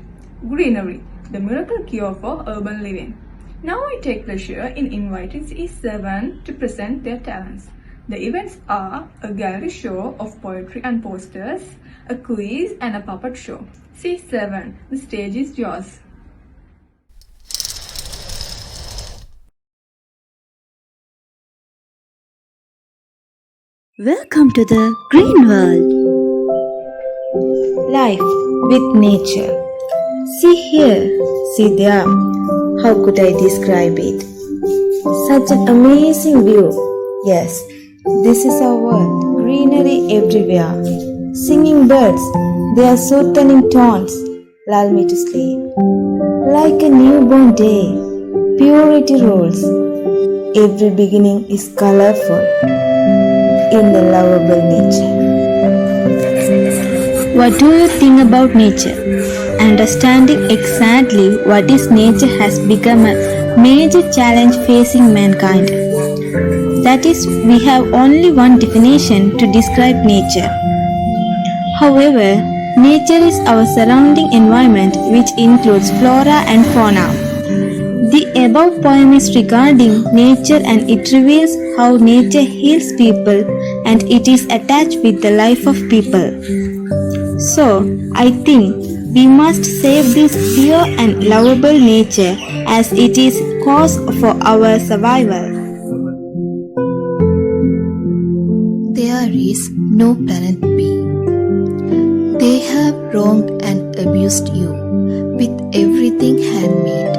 Greenery, the miracle cure for urban living. Now I take pleasure in inviting C7 to present their talents. The events are a gallery show of poetry and posters, a quiz and a puppet show. C7, the stage is yours. Welcome to the green world. Life with nature. See here, see there. How could I describe it? Such an amazing view. Yes, this is our world. Greenery everywhere. Singing birds, they are soothing tones. Lull me to sleep. Like a newborn day, purity rules. Every beginning is colorful in the lovable nature. What do you think about nature? Understanding exactly what is nature has become a major challenge facing mankind. That is, we have only one definition to describe nature. However, nature is our surrounding environment, which includes flora and fauna. The above poem is regarding nature and it reveals how nature heals people and it is attached with the life of people. So, I think we must save this pure and lovable nature as it is cause for our survival. There is no planet B. They have wronged and abused you with everything handmade.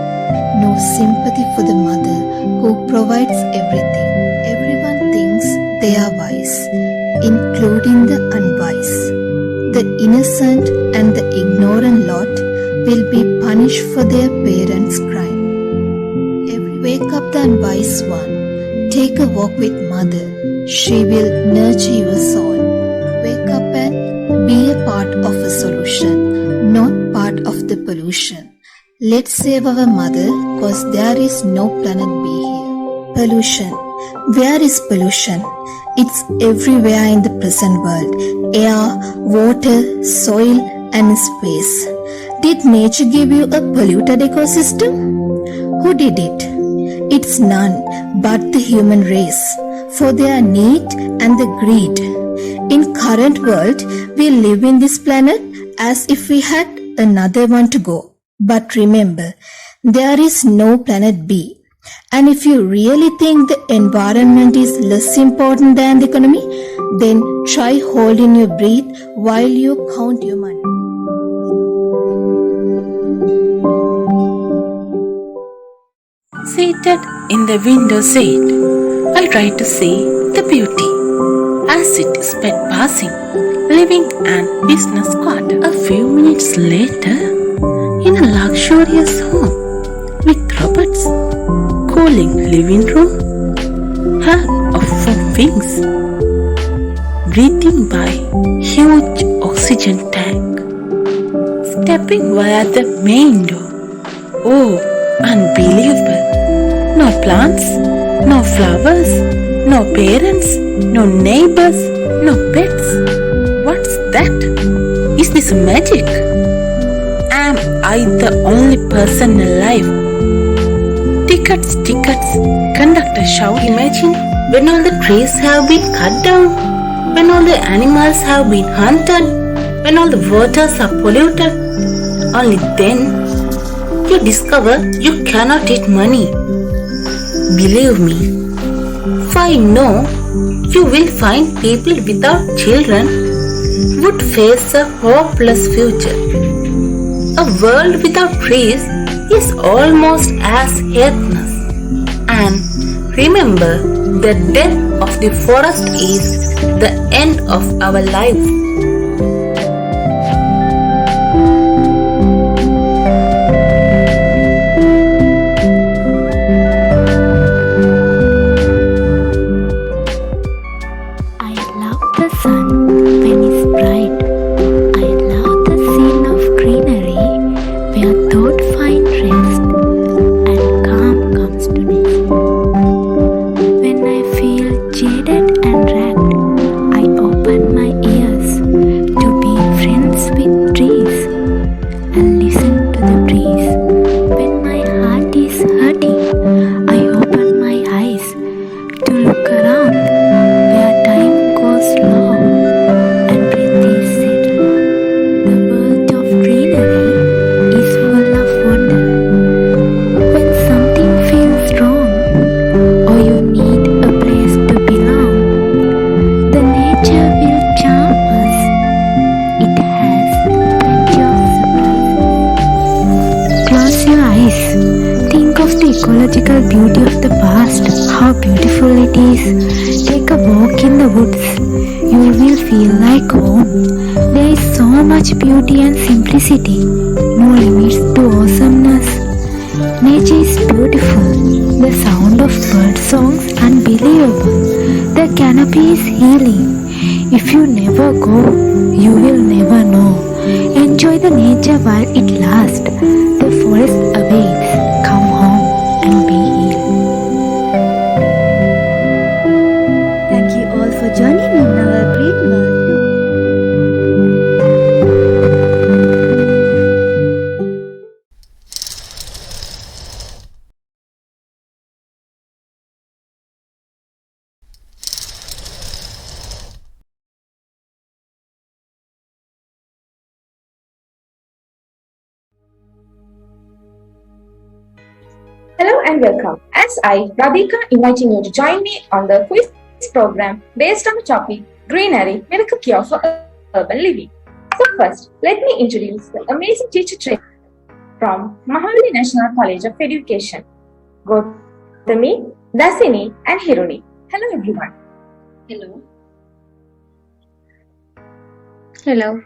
No sympathy for the mother who provides everything. Everyone thinks they are wise, including the unwise. The innocent and the ignorant lot will be punished for their parents' crime. Wake up the unwise one. Take a walk with mother. She will nurture your soul. Wake up and be a part of a solution, not part of the pollution. Let's save our mother cause there is no planet B here. Pollution. Where is pollution? It's everywhere in the present world. Air, water, soil and space. Did nature give you a polluted ecosystem? Who did it? It's none but the human race for their need and the greed. In current world, we live in this planet as if we had another one to go. But remember, there is no planet B. And if you really think the environment is less important than the economy, then try holding your breath while you count your money. Seated in the window seat, I try to see the beauty. as it sped passing, leaving an business quarter. A few minutes later, in a luxurious home with robots, cooling living room, hair of foam wings, breathing by huge oxygen tank, stepping via the main door. Oh, unbelievable! No plants, no flowers, no parents, no neighbors, no pets. What's that? Is this magic? Am I the only person alive? Tickets, tickets, conductor shout. Imagine when all the trees have been cut down, when all the animals have been hunted, when all the waters are polluted. Only then you discover you cannot eat money. Believe me, for I know you will find people without children would face a hopeless future. A world without trees is almost as heartless. And remember, the death of the forest is the end of our lives. I love the sun when it's bright. I love the scene of greenery where thought find rest and calm comes to nature. When I feel jaded and ragged, I open my ears to be friends with trees and listen to the breeze. When my heart is hurting, I open my eyes to look around where time goes slow and breath is settled. The world of greenery is full of wonder. When something feels wrong or you need a place to belong, the nature will charm us. It has plenty of surprises. Close your eyes. Think of the ecological beauty of the past, how beautiful it is. Take a walk in the woods. You will feel like home. There is so much beauty and simplicity, no limits to awesomeness. Nature is beautiful. The sound of bird songs unbelievable. The canopy is healing. If you never go, you will never know. Enjoy the nature while it lasts. The forest awaits. Come home and be healed. Thank you all for joining in our great world. Hello and welcome. As I, Radhika, inviting you to join me on the quiz program based on the topic Greenery, Miracle Cure for Urban Living. So first, let me introduce the amazing teacher trainer from Mahaweli National College of Education, Gautami, Dasini and Hiruni. Hello everyone. Hello. Hello.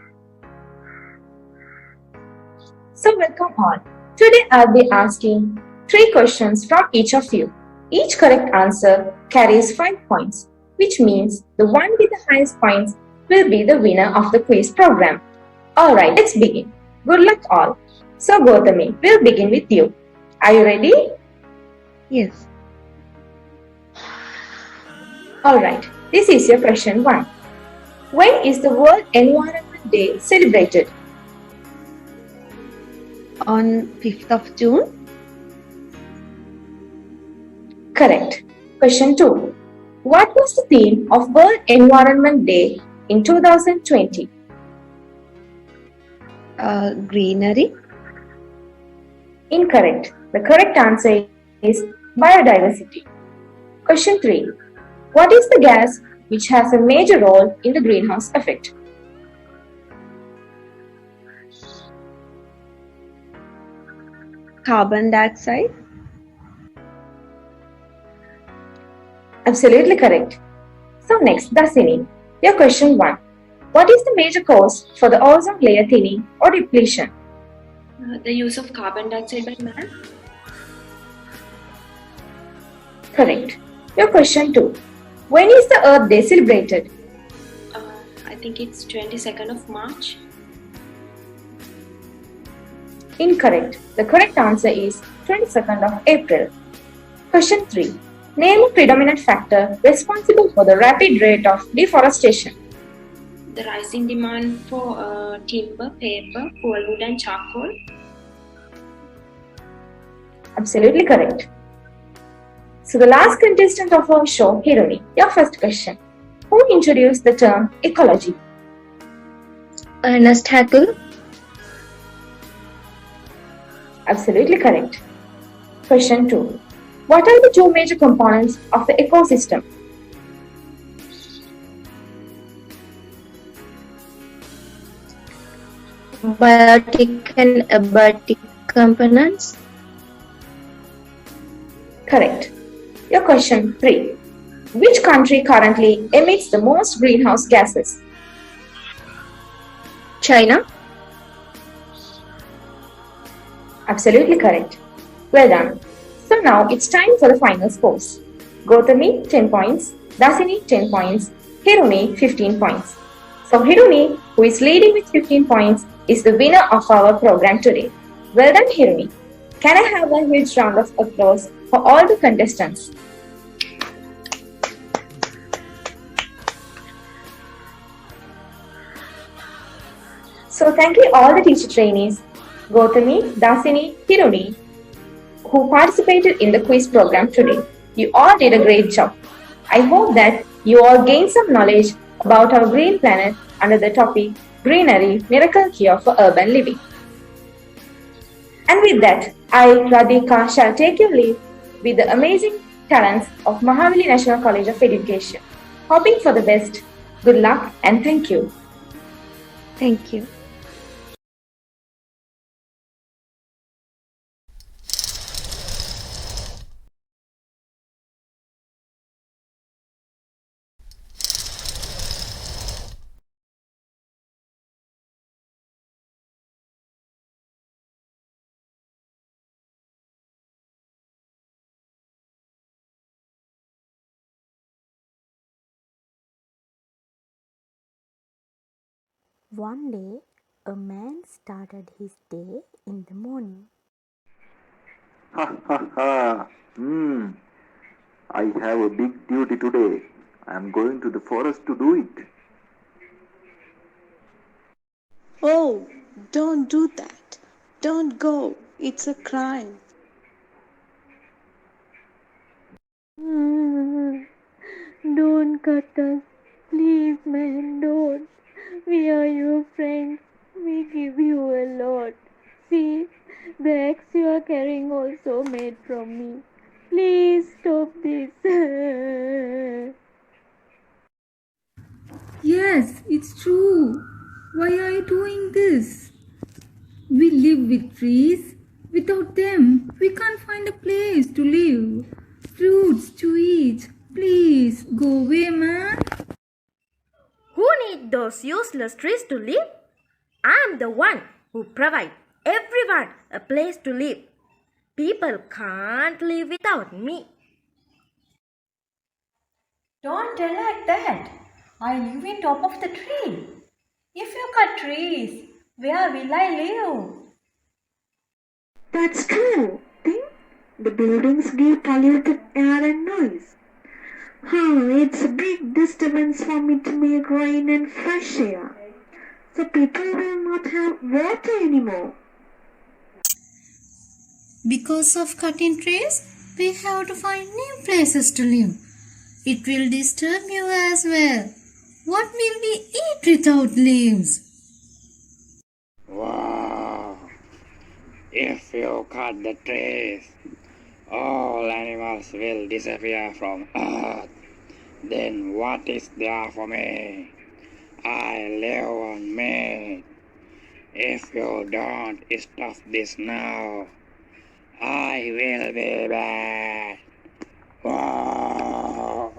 So welcome all. Today I'll be asking 3 questions from each of you. Each correct answer carries 5 points, which means the one with the highest points will be the winner of the quiz program. Alright, let's begin. Good luck all. So Gautami, we'll begin with you. Are you ready? Yes. Alright, this is your question 1. When is the World Environment Day celebrated? On 5th of June. Correct. Question 2. What was the theme of World Environment Day in 2020? Greenery. Incorrect. The correct answer is biodiversity. Question 3. What is the gas which has a major role in the greenhouse effect? Carbon dioxide. Absolutely correct. So next, Dasini. Your question 1. What is the major cause for the ozone layer thinning or depletion? The use of carbon dioxide by man? Correct. Your question 2. When is the Earth Day celebrated? I think it's 22nd of March. Incorrect. The correct answer is 22nd of April. Question 3. Name a predominant factor responsible for the rapid rate of deforestation. The rising demand for timber, paper, pulpwood and charcoal. Absolutely correct. So the last contestant of our show, Hironi, your first question. Who introduced the term ecology? Ernest Haeckel. Absolutely correct. Question 2. What are the two major components of the ecosystem? Biotic and abiotic components. Correct. Your question 3. Which country currently emits the most greenhouse gases? China. Absolutely correct. Well done. So now it's time for the final scores. Gautami 10 points, Dasini 10 points, Hironi 15 points. So Hironi, who is leading with 15 points, is the winner of our program today. Well done, Hironi. Can I have a huge round of applause for all the contestants? So thank you all the teacher trainees, Gautami, Dasini, Hironi, who participated in the quiz program today. You all did a great job. I hope that you all gained some knowledge about our green planet under the topic Greenery, Miracle Cure for Urban Living. And with that, I, Radhika, shall take your leave with the amazing talents of Mahaweli National College of Education. Hoping for the best. Good luck and thank you. Thank you. One day, a man started his day in the morning. Ha ha ha. I have a big duty today. I am going to the forest to do it. Oh, don't do that. Don't go. It's a crime. Don't cut us. Please, man, don't. We are your friends. We give you a lot. See, the axe you are carrying also made from me. Please stop this. Yes, it's true. Why are you doing this? We live with trees. Without them, we can't find a place to live. Fruits to eat. Please, go away, man. Who need those useless trees to live? I'm the one who provide everyone a place to live. People can't live without me. Don't tell like that. I live in top of the tree. If you cut trees, where will I live? That's true. Think the buildings give polluted air and noise. It's a big disturbance for me to make rain and fresh air. So people will not have water anymore. Because of cutting trees, we have to find new places to live. It will disturb you as well. What will we eat without leaves? Wow! If you cut the trees, all animals will disappear from Earth. Then what is there for me? I live on meat. If you don't stop this now, I will be back. Wow!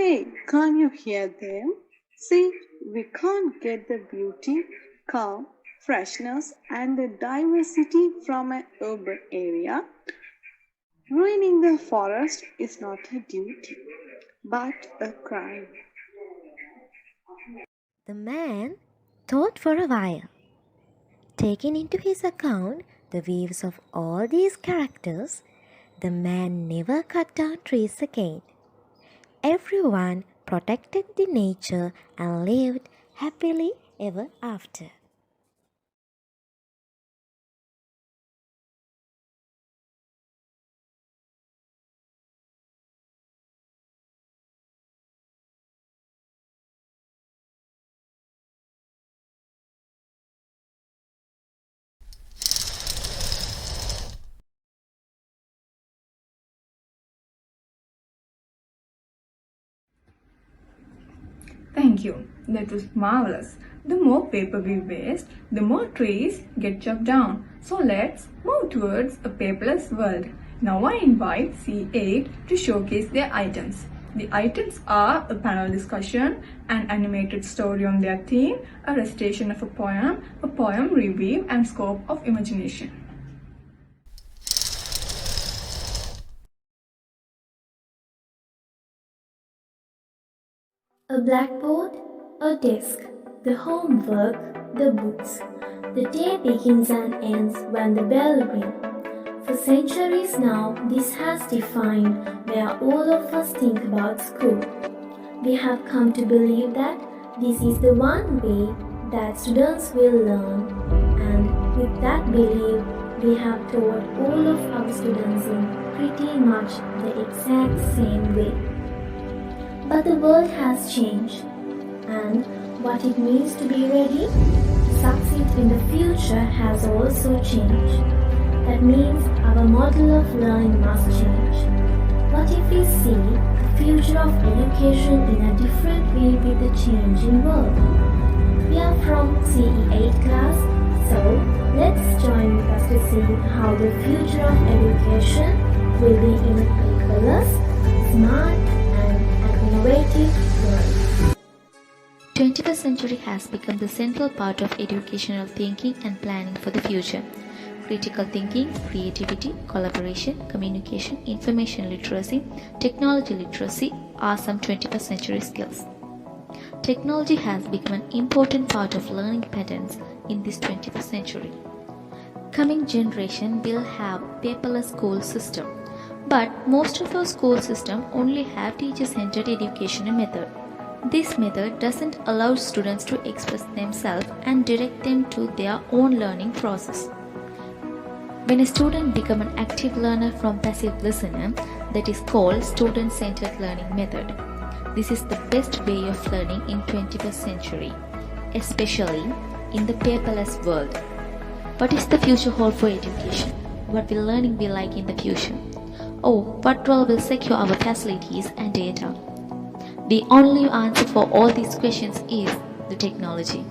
Hey, can't you hear them? See, we can't get the beauty, calm, freshness, and the diversity from an urban area. Ruining the forest is not a duty, but a crime. The man thought for a while. Taking into his account the views of all these characters, the man never cut down trees again. Everyone protected the nature and lived happily ever after. Thank you. That was marvelous. The more paper we waste, the more trees get chopped down. So let's move towards a paperless world. Now I invite C8 to showcase their items. The items are a panel discussion, an animated story on their theme, a recitation of a poem review, and scope of imagination. A blackboard, a desk, the homework, the books. The day begins and ends when the bell rings. For centuries now, this has defined where all of us think about school. We have come to believe that this is the one way that students will learn, and with that belief, we have taught all of our students in pretty much the exact same way. But the world has changed, and what it means to be ready to succeed in the future has also changed. That means our model of learning must change. What if we see the future of education in a different way with the changing world? We are from CE8 class, so let's join with us to see how the future of education will be in a paperless, smart, innovative world. 21st century has become the central part of educational thinking and planning for the future. Critical thinking, creativity, collaboration, communication, information literacy, technology literacy are some 21st century skills. Technology has become an important part of learning patterns in this 21st century. Coming generation will have paperless school system. But most of our school system only have teacher-centered education method. This method doesn't allow students to express themselves and direct them to their own learning process. When a student becomes an active learner from passive listener, that is called student-centered learning method. This is the best way of learning in 21st century, especially in the paperless world. What is the future hold for education? What will learning be like in the future? Oh, what role will secure our facilities and data? The only answer for all these questions is the technology.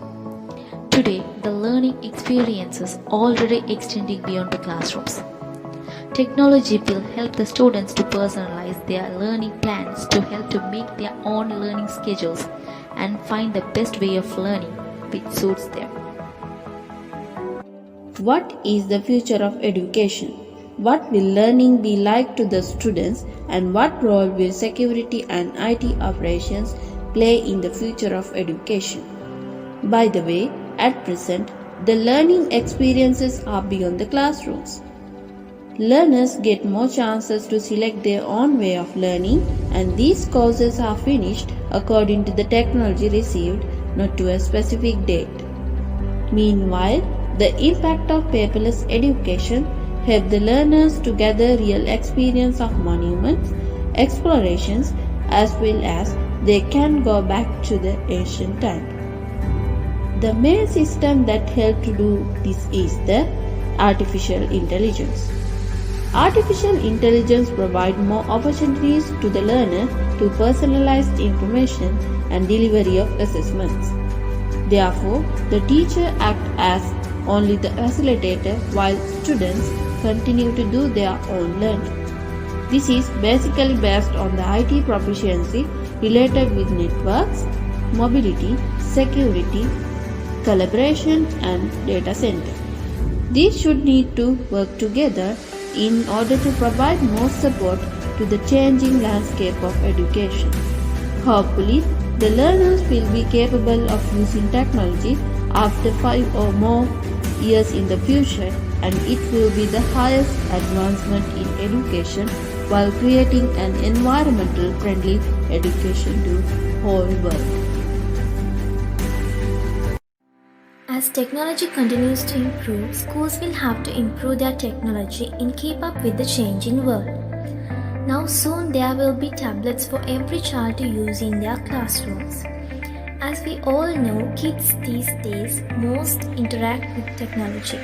Today, the learning experiences already extending beyond the classrooms. Technology will help the students to personalize their learning plans to help to make their own learning schedules and find the best way of learning which suits them. What is the future of education? What will learning be like to the students, and what role will security and IT operations play in the future of education? By the way, at present, the learning experiences are beyond the classrooms. Learners get more chances to select their own way of learning, and these courses are finished according to the technology received, not to a specific date. Meanwhile, the impact of paperless education help the learners to gather real experience of monuments, explorations, as well as they can go back to the ancient time. The main system that helps to do this is the artificial intelligence. Artificial intelligence provides more opportunities to the learner to personalize information and delivery of assessments. Therefore, the teacher acts as only the facilitator while students continue to do their own learning. This is basically based on the IT proficiency related with networks, mobility, security, collaboration, and data center. These should need to work together in order to provide more support to the changing landscape of education. Hopefully, the learners will be capable of using technology after 5 or more years in the future, and it will be the highest advancement in education while creating an environmental friendly education to whole world. As technology continues to improve, schools will have to improve their technology and keep up with the changing world. Now soon there will be tablets for every child to use in their classrooms. As we all know, kids these days most interact with technology.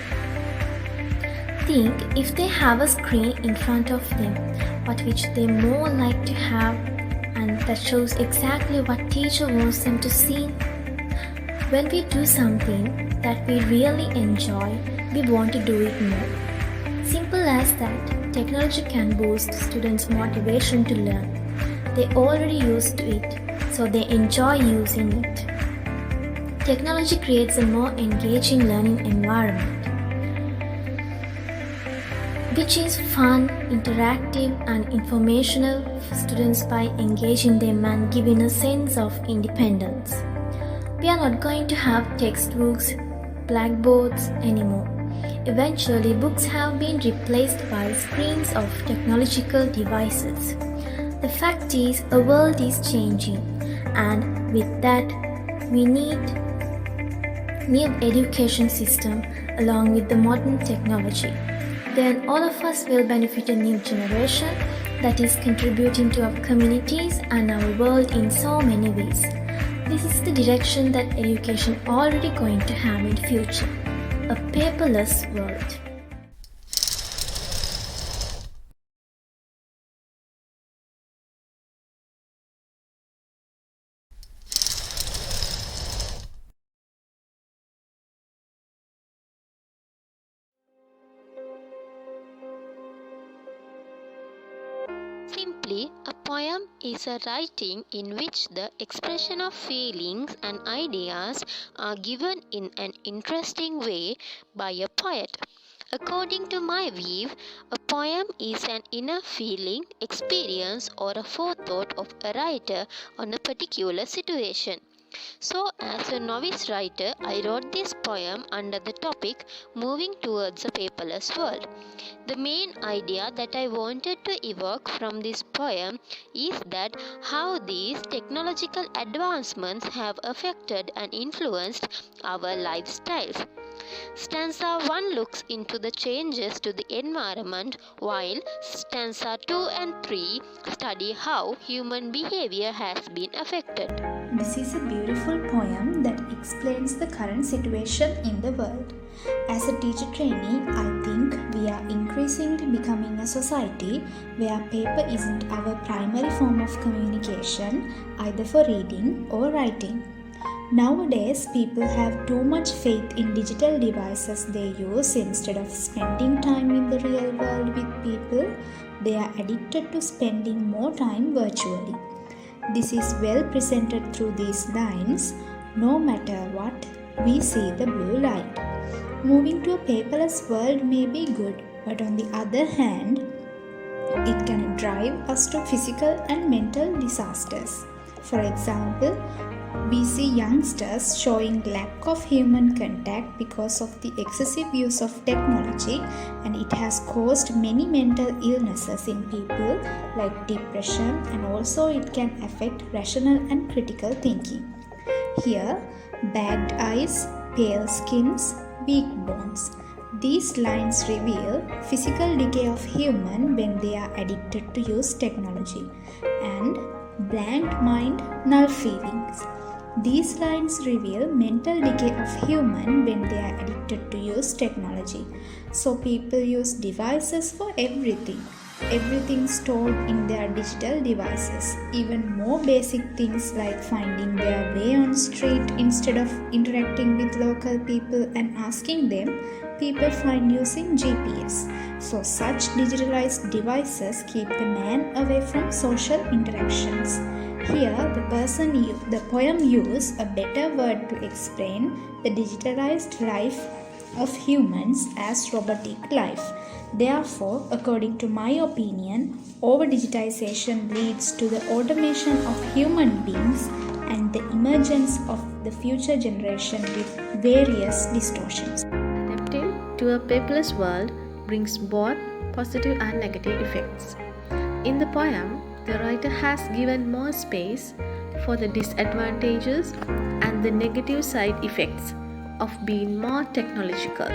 Think if they have a screen in front of them, but which they more like to have, and that shows exactly what teacher wants them to see. When we do something that we really enjoy, we want to do it more. Simple as that, technology can boost students' motivation to learn. They already used to it, so they enjoy using it. Technology creates a more engaging learning environment, which is fun, interactive, and informational for students by engaging them and giving a sense of independence. We are not going to have textbooks, blackboards anymore. Eventually, books have been replaced by screens of technological devices. The fact is, the world is changing, and with that, we need new education system along with the modern technology. Then all of us will benefit a new generation that is contributing to our communities and our world in so many ways. This is the direction that education already going to have in future, a paperless world. Simply, a poem is a writing in which the expression of feelings and ideas are given in an interesting way by a poet. According to my view, a poem is an inner feeling, experience, or a forethought of a writer on a particular situation. So, as a novice writer, I wrote this poem under the topic Moving Towards a Paperless World. The main idea that I wanted to evoke from this poem is that how these technological advancements have affected and influenced our lifestyles. Stanza 1 looks into the changes to the environment, while stanza 2 and 3 study how human behavior has been affected. This is a beautiful poem that explains the current situation in the world. As a teacher trainee, I think we are increasingly becoming a society where paper isn't our primary form of communication, either for reading or writing. Nowadays, people have too much faith in digital devices they use instead of spending time in the real world with people. They are addicted to spending more time virtually. This is well presented through these lines. No matter what, we see the blue light. Moving to a paperless world may be good, but on the other hand, it can drive us to physical and mental disasters. For example, we see youngsters showing lack of human contact because of the excessive use of technology, and it has caused many mental illnesses in people like depression, and also it can affect rational and critical thinking. Here, bagged eyes, pale skins, weak bones. These lines reveal physical decay of human when they are addicted to use technology, and blank mind, null feelings. These lines reveal mental decay of human when they are addicted to use technology. So people use devices for everything. Everything stored in their digital devices. Even more basic things like finding their way on street instead of interacting with local people and asking them, people find using GPS. So such digitalized devices keep the man away from social interactions. Here, the poem used a better word to explain the digitalized life of humans as robotic life. Therefore, according to my opinion, over digitization leads to the automation of human beings and the emergence of the future generation with various distortions. Adapting to a paperless world brings both positive and negative effects. In the poem, the writer has given more space for the disadvantages and the negative side effects of being more technological.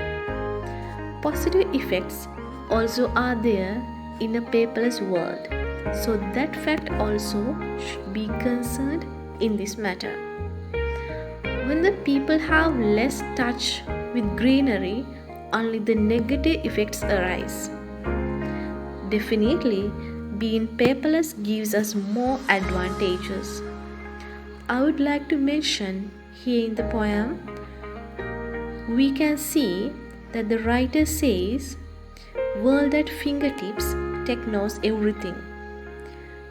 Positive effects also are there in a paperless world, so that fact also should be concerned in this matter. When the people have less touch with greenery, only the negative effects arise. Definitely, being paperless gives us more advantages. I would like to mention here in the poem, we can see that the writer says, "World at fingertips, tech knows everything."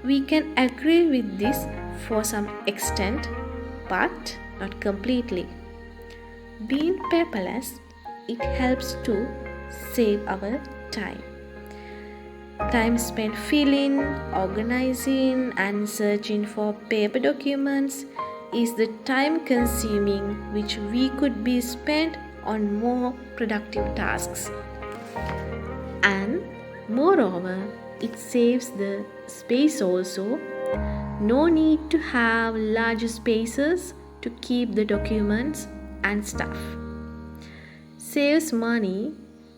We can agree with this for some extent, but not completely. Being paperless, it helps to save our time. Time spent filling, organizing, and searching for paper documents is the time consuming which we could be spent on more productive tasks. And moreover, it saves the space also. No need to have large spaces to keep the documents and stuff. Saves money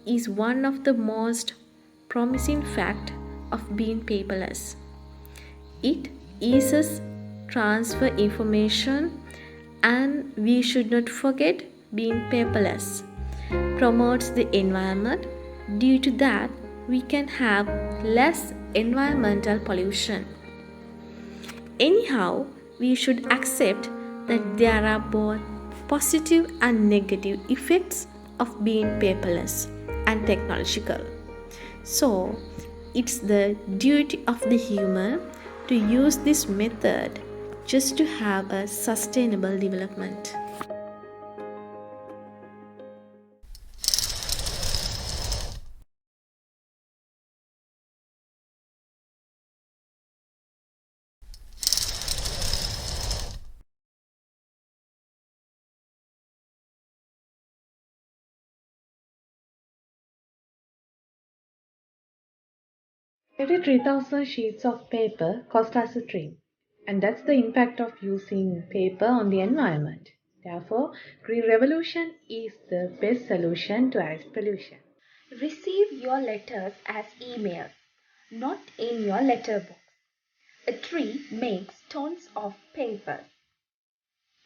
is one of the most promising fact of being paperless. It eases transfer information, and we should not forget being paperless promotes the environment. Due to that, we can have less environmental pollution. Anyhow, we should accept that there are both positive and negative effects of being paperless and technological. So, it's the duty of the human to use this method just to have a sustainable development. Every 3,000 sheets of paper cost us a tree, and that's the impact of using paper on the environment. Therefore, green revolution is the best solution to air pollution. Receive your letters as emails, not in your letterbox. A tree makes tons of paper.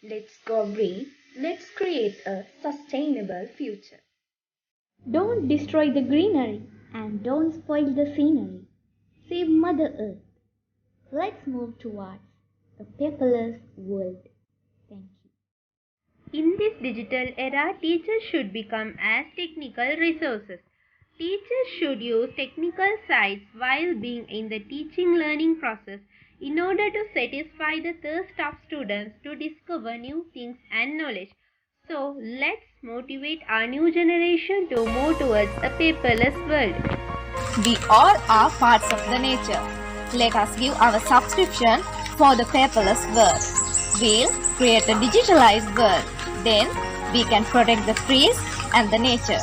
Let's go green. Let's create a sustainable future. Don't destroy the greenery and don't spoil the scenery. Save Mother Earth. Let's move towards a paperless world. Thank you. In this digital era, teachers should become as technical resources. Teachers should use technical sites while being in the teaching-learning process in order to satisfy the thirst of students to discover new things and knowledge. So, let's motivate our new generation to move towards a paperless world. We all are parts of the nature. Let us give our subscription for the paperless world. We'll create a digitalized world. Then we can protect the trees and the nature.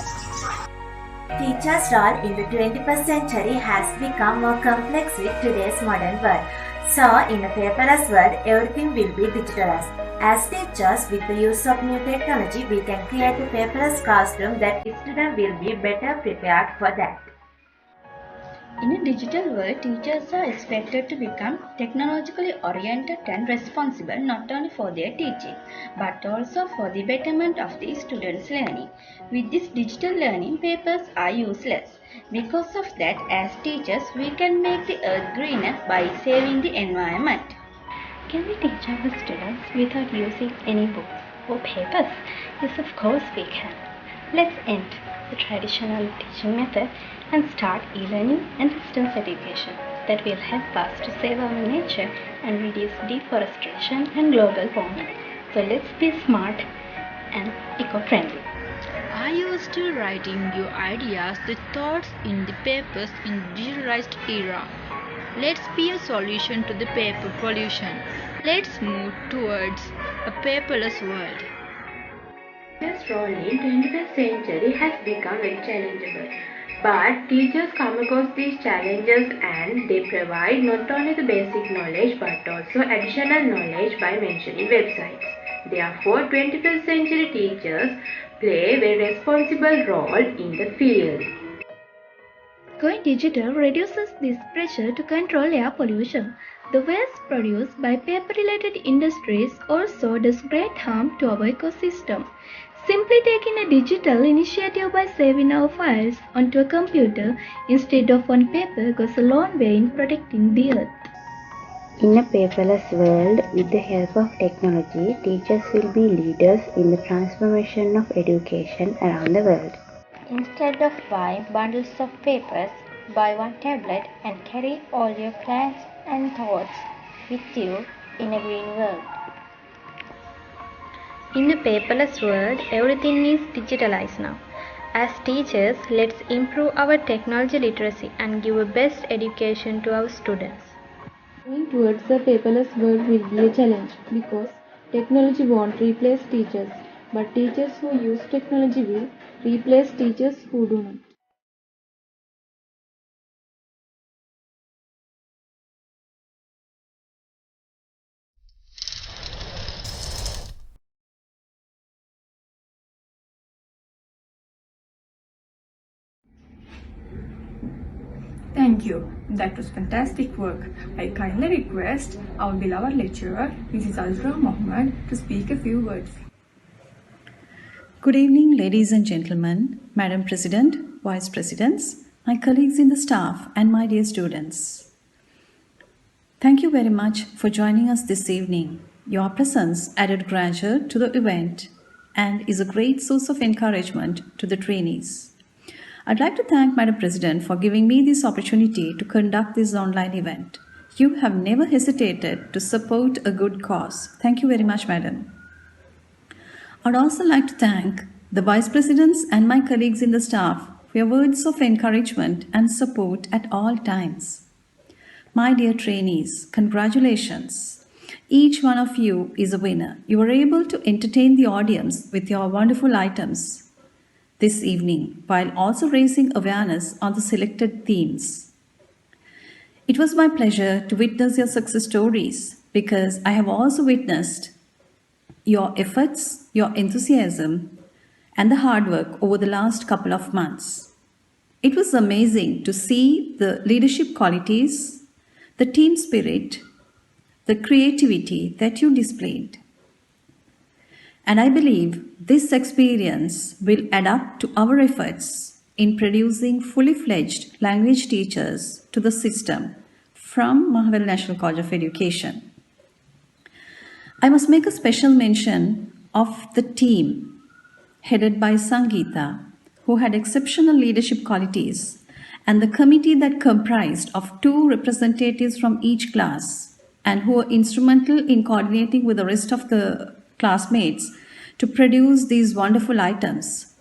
Teachers' role in the 21st century has become more complex with today's modern world. So, in a paperless world, everything will be digitalized. As teachers, with the use of new technology, we can create a paperless classroom that students will be better prepared for that. In a digital world, teachers are expected to become technologically oriented and responsible not only for their teaching, but also for the betterment of the students' learning. With this digital learning, papers are useless. Because of that, as teachers, we can make the earth greener by saving the environment. Can we teach our students without using any books or papers? Yes, of course we can. Let's end the traditional teaching method and start e-learning and distance education that will help us to save our nature and reduce deforestation and global warming. So let's be smart and eco-friendly. Are you still writing your ideas, the thoughts in the papers in digitalized era? Let's be a solution to the paper pollution. Let's move towards a paperless world. Teachers' role in 21st century has become very challengeable. But teachers come across these challenges and they provide not only the basic knowledge but also additional knowledge by mentioning websites. Therefore, 21st century teachers play a very responsible role in the field. Going digital reduces this pressure to control air pollution. The waste produced by paper-related industries also does great harm to our ecosystem. Simply taking a digital initiative by saving our files onto a computer instead of on paper goes a long way in protecting the earth. In a paperless world, with the help of technology, teachers will be leaders in the transformation of education around the world. Instead of buying bundles of papers, buy one tablet and carry all your plans and thoughts with you in a green world. In a paperless world, everything is digitalized now. As teachers, let's improve our technology literacy and give a best education to our students. Going towards a paperless world will be a challenge because technology won't replace teachers, but teachers who use technology will replace teachers who do not. Thank you. That was fantastic work. I kindly request our beloved lecturer, Mrs. Azra Mohammed, to speak a few words. Good evening, ladies and gentlemen, Madam President, Vice Presidents, my colleagues in the staff, and my dear students. Thank you very much for joining us this evening. Your presence added grandeur to the event and is a great source of encouragement to the trainees. I'd like to thank Madam President for giving me this opportunity to conduct this online event. You have never hesitated to support a good cause. Thank you very much, Madam. I'd also like to thank the Vice Presidents and my colleagues in the staff for your words of encouragement and support at all times. My dear trainees, congratulations. Each one of you is a winner. You were able to entertain the audience with your wonderful items this evening, while also raising awareness on the selected themes. It was my pleasure to witness your success stories because I have also witnessed your efforts, your enthusiasm, and the hard work over the last couple of months. It was amazing to see the leadership qualities, the team spirit, the creativity that you displayed. And I believe this experience will add up to our efforts in producing fully fledged language teachers to the system from Mahaweli National College of Education. I must make a special mention of the team headed by Sangeeta, who had exceptional leadership qualities, and the committee that comprised of 2 representatives from each class and who were instrumental in coordinating with the rest of the classmates to produce these wonderful items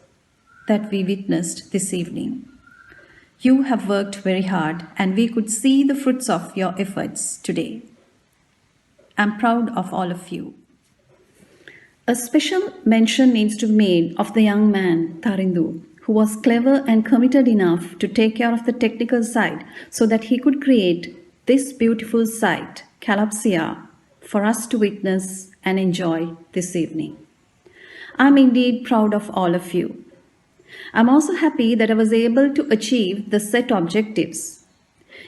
that we witnessed this evening. You have worked very hard and we could see the fruits of your efforts today. I'm proud of all of you. A special mention needs to be made of the young man, Tarindu, who was clever and committed enough to take care of the technical side so that he could create this beautiful site, Kalopsia, for us to witness and enjoy this evening. I'm indeed proud of all of you. I'm also happy that I was able to achieve the set objectives.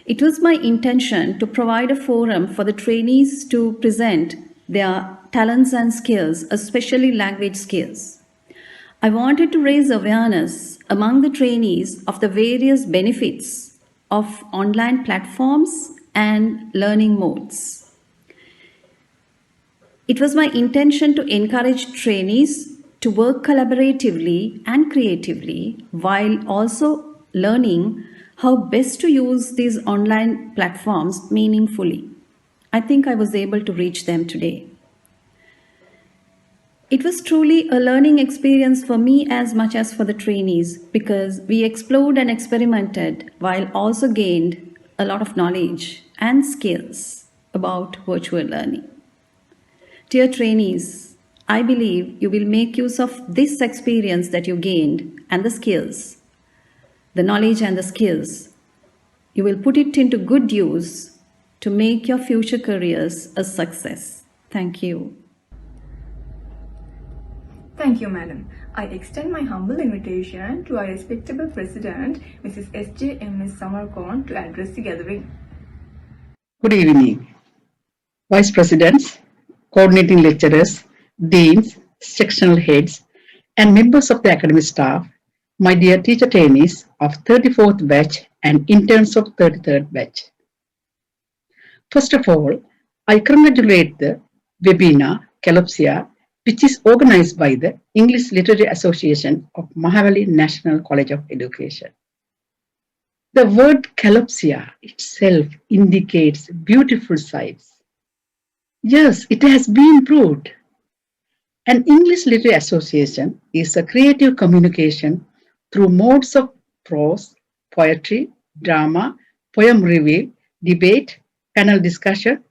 It was my intention to provide a forum for the trainees to present their talents and skills, especially language skills. I wanted to raise awareness among the trainees of the various benefits of online platforms and learning modes. It was my intention to encourage trainees to work collaboratively and creatively while also learning how best to use these online platforms meaningfully. I think I was able to reach them today. It was truly a learning experience for me as much as for the trainees because we explored and experimented while also gained a lot of knowledge and skills about virtual learning. Dear trainees, I believe you will make use of this experience that you gained and the skills, the knowledge and the skills. You will put it into good use to make your future careers a success. Thank you. Thank you, Madam. I extend my humble invitation to our respectable President, Mrs. S.J.M.S. Samarkon, to address the gathering. Good evening. Vice Presidents, coordinating lecturers, deans, sectional heads, and members of the academic staff, my dear teacher trainees of 34th batch and interns of 33rd batch. First of all, I congratulate the webinar Kalopsia, which is organized by the English Literary Association of Mahaweli National College of Education. The word Kalopsia itself indicates beautiful sights. Yes, it has been proved. An English Literary Association is a creative communication through modes of prose, poetry, drama, poem review, debate, panel discussion,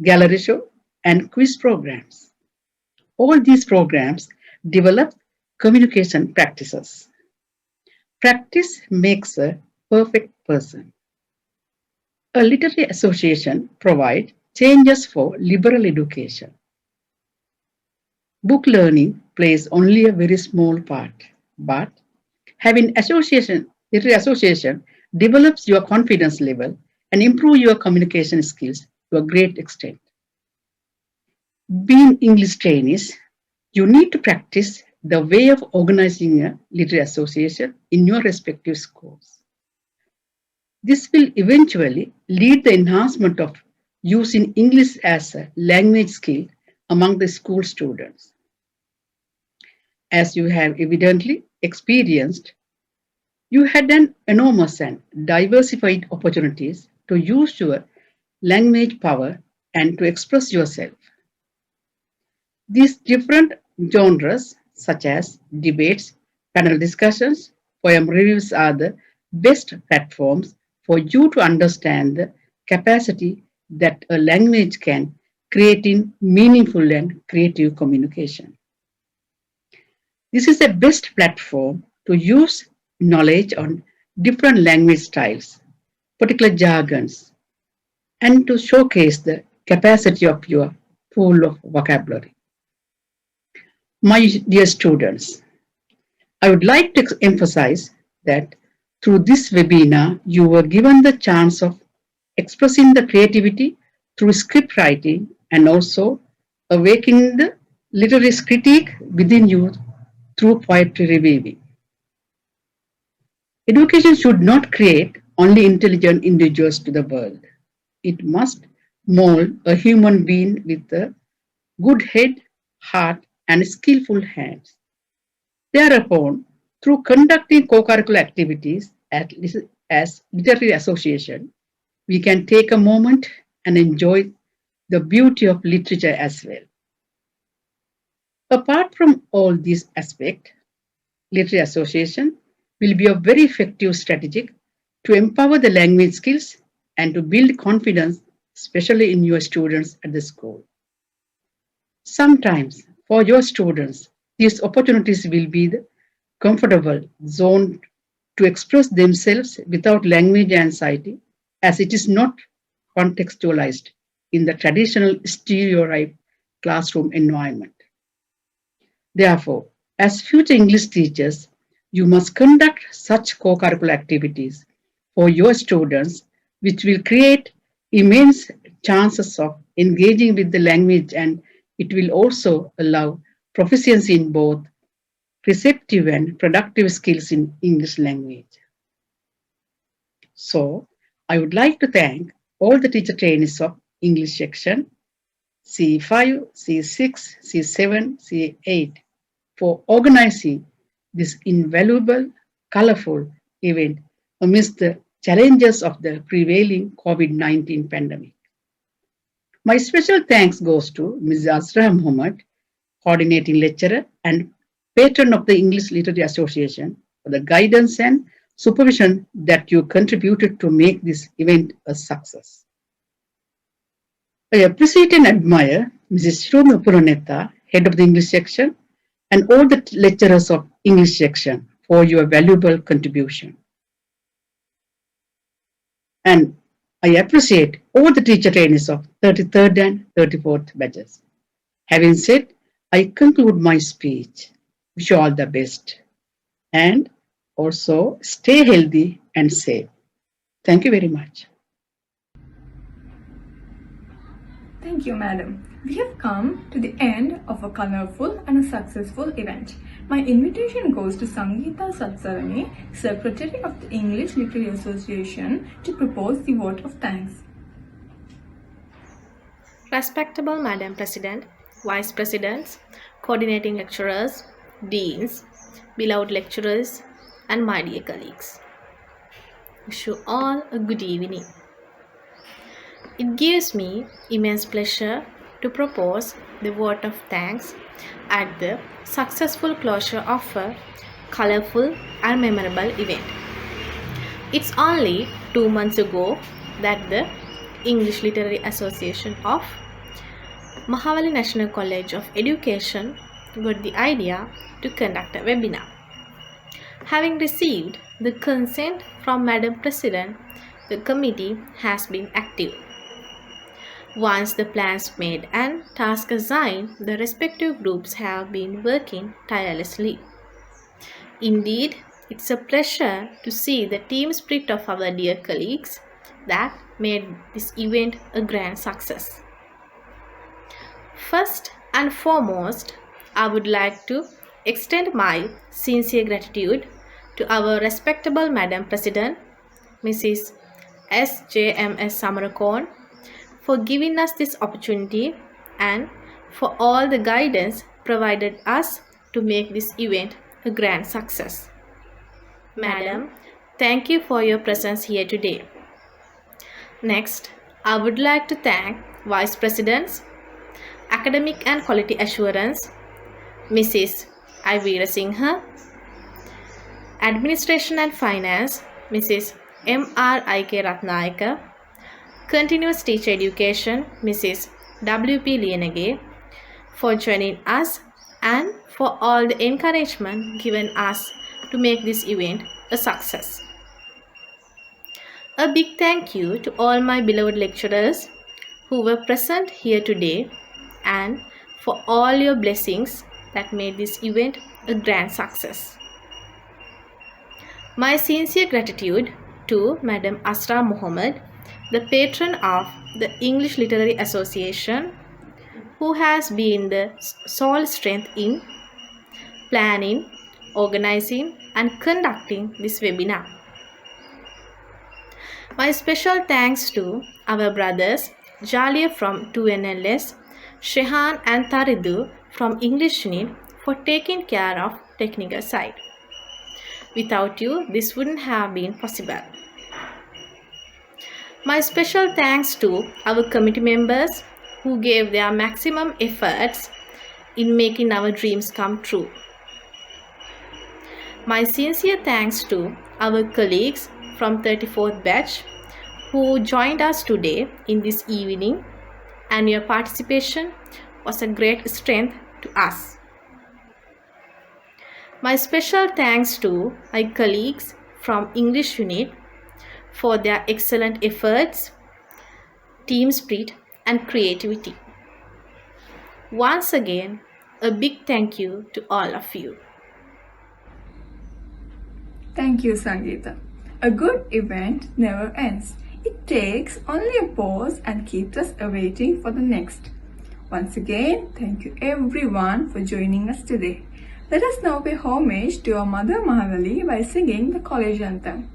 gallery show, and quiz programs. All these programs develop communication practices. Practice makes a perfect person. A literary association provides changes for liberal education. Book learning plays only a very small part, but having literary association develops your confidence level and improve your communication skills to a great extent. Being English trainees, you need to practice the way of organizing a literary association in your respective schools. This will eventually lead the enhancement of using English as a language skill among the school students. As you have evidently experienced, you had an enormous and diversified opportunities to use your language power and to express yourself. These different genres, such as debates, panel discussions, poem reviews, are the best platforms for you to understand the capacity that a language can create in meaningful and creative communication. This is the best platform to use knowledge on different language styles, particular jargons, and to showcase the capacity of your pool of vocabulary. My dear students, I would like to emphasize that through this webinar, you were given the chance of expressing the creativity through script writing and also awakening the literary critique within you through poetry reviewing. Education should not create only intelligent individuals to the world. It must mold a human being with a good head, heart, and skillful hands. Thereupon, through conducting co-curricular activities as literary association, we can take a moment and enjoy the beauty of literature as well. Apart from all these aspects, literary association will be a very effective strategy to empower the language skills and to build confidence, especially in your students at the school. Sometimes for your students, these opportunities will be the comfortable zone to express themselves without language anxiety, as it is not contextualized in the traditional stereotype classroom environment. Therefore, as future English teachers, you must conduct such co-curricular activities for your students, which will create immense chances of engaging with the language, and it will also allow proficiency in both receptive and productive skills in English language. So, I would like to thank all the teacher trainees of English section C5, C6, C7, C8 for organizing this invaluable, colorful event amidst the challenges of the prevailing COVID-19 pandemic. My special thanks goes to Ms. Azra Muhammad, coordinating lecturer and patron of the English Literary Association, for the guidance and supervision that you contributed to make this event a success. I appreciate and admire Mrs. Shiromi Puraneta, head of the English section, and all the lecturers of English section for your valuable contribution. And I appreciate all the teacher trainees of 33rd and 34th batches. Having said, I conclude my speech. Wish you all the best. And also stay healthy and safe. Thank you very much. Thank you, madam. We have come to the end of a colorful and a successful event. My invitation goes to Sangeeta Satsarani, Secretary of the English Literary Association, to propose the vote of thanks. Respectable Madam President, Vice Presidents, Coordinating Lecturers, Deans, beloved lecturers, and my dear colleagues. Wish you all a good evening. It gives me immense pleasure to propose the vote of thanks at the successful closure of a colorful and memorable event. It's only 2 months ago that the English Literary Association of Mahaweli National College of Education got the idea to conduct a webinar. Having received the consent from Madam President, the committee has been active. Once the plans made and tasks assigned, the respective groups have been working tirelessly. Indeed, it's a pleasure to see the team spirit of our dear colleagues that made this event a grand success. First and foremost, I would like to extend my sincere gratitude to our respectable Madam President, Mrs. S.J.M.S. Samarakon, for giving us this opportunity and for all the guidance provided us to make this event a grand success. Madam, thank you for your presence here today. Next, I would like to thank Vice Presidents, Academic and Quality Assurance, Mrs. Ivira Singha, Administration and Finance, Mrs. M.R.I.K. Ratnayaka, Continuous Teacher Education, Mrs. W.P. Lienage, for joining us and for all the encouragement given us to make this event a success. A big thank you to all my beloved lecturers who were present here today and for all your blessings that made this event a grand success. My sincere gratitude to Madam Asra Muhammad, the patron of the English Literary Association, who has been the sole strength in planning, organizing, and conducting this webinar. My special thanks to our brothers Jalia from 2NLS, Shehan and Taridu from English Unit for taking care of technical side. Without you, this wouldn't have been possible. My special thanks to our committee members who gave their maximum efforts in making our dreams come true. My sincere thanks to our colleagues from 34th batch who joined us today in this evening, and your participation was a great strength to us. My special thanks to my colleagues from English Unit for their excellent efforts, team spirit, and creativity. Once again, a big thank you to all of you. Thank you, Sangeeta. A good event never ends. It takes only a pause and keeps us awaiting for the next. Once again, thank you everyone for joining us today. Let us now pay homage to our Mother Mahaweli by singing the college anthem.